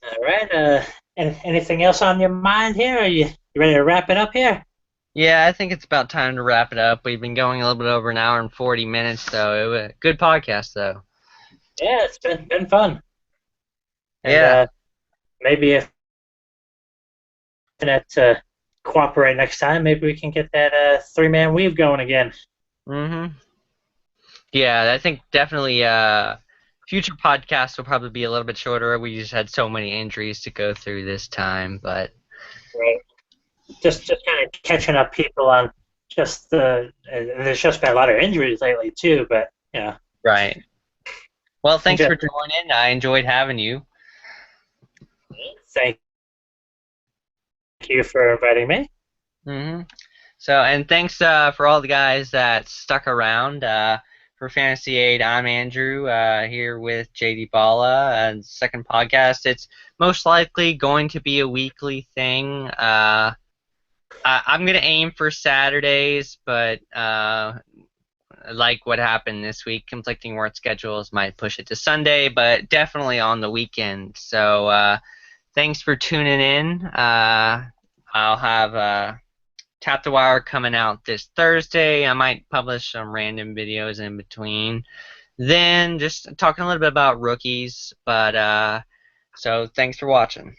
S2: All right. Anything else on your mind here? Are you ready to wrap it up here?
S1: Yeah, I think it's about time to wrap it up. We've been going a little bit over an hour and 40 minutes, so it was a good podcast, though.
S2: Yeah, it's been fun. And
S1: Yeah.
S2: maybe if internet cooperate next time, maybe we can get that three-man weave going again.
S1: Mm-hmm. Yeah, I think definitely future podcasts will probably be a little bit shorter. We just had so many injuries to go through this time, but
S2: Right. Just kind of catching up people on just there's just been a lot of injuries lately too, but
S1: right. Well, thanks
S2: just
S1: for joining. I enjoyed having you.
S2: thank you for inviting me.
S1: Mm-hmm. So, and thanks for all the guys that stuck around. For Fantasy Aid, I'm Andrew here with Jdballa and second podcast. It's most likely going to be a weekly thing. I'm going to aim for Saturdays, but like what happened this week, conflicting work schedules might push it to Sunday, but definitely on the weekend. So thanks for tuning in. I'll have Tap the Wire coming out this Thursday. I might publish some random videos in between. Then just talking a little bit about rookies. But so thanks for watching.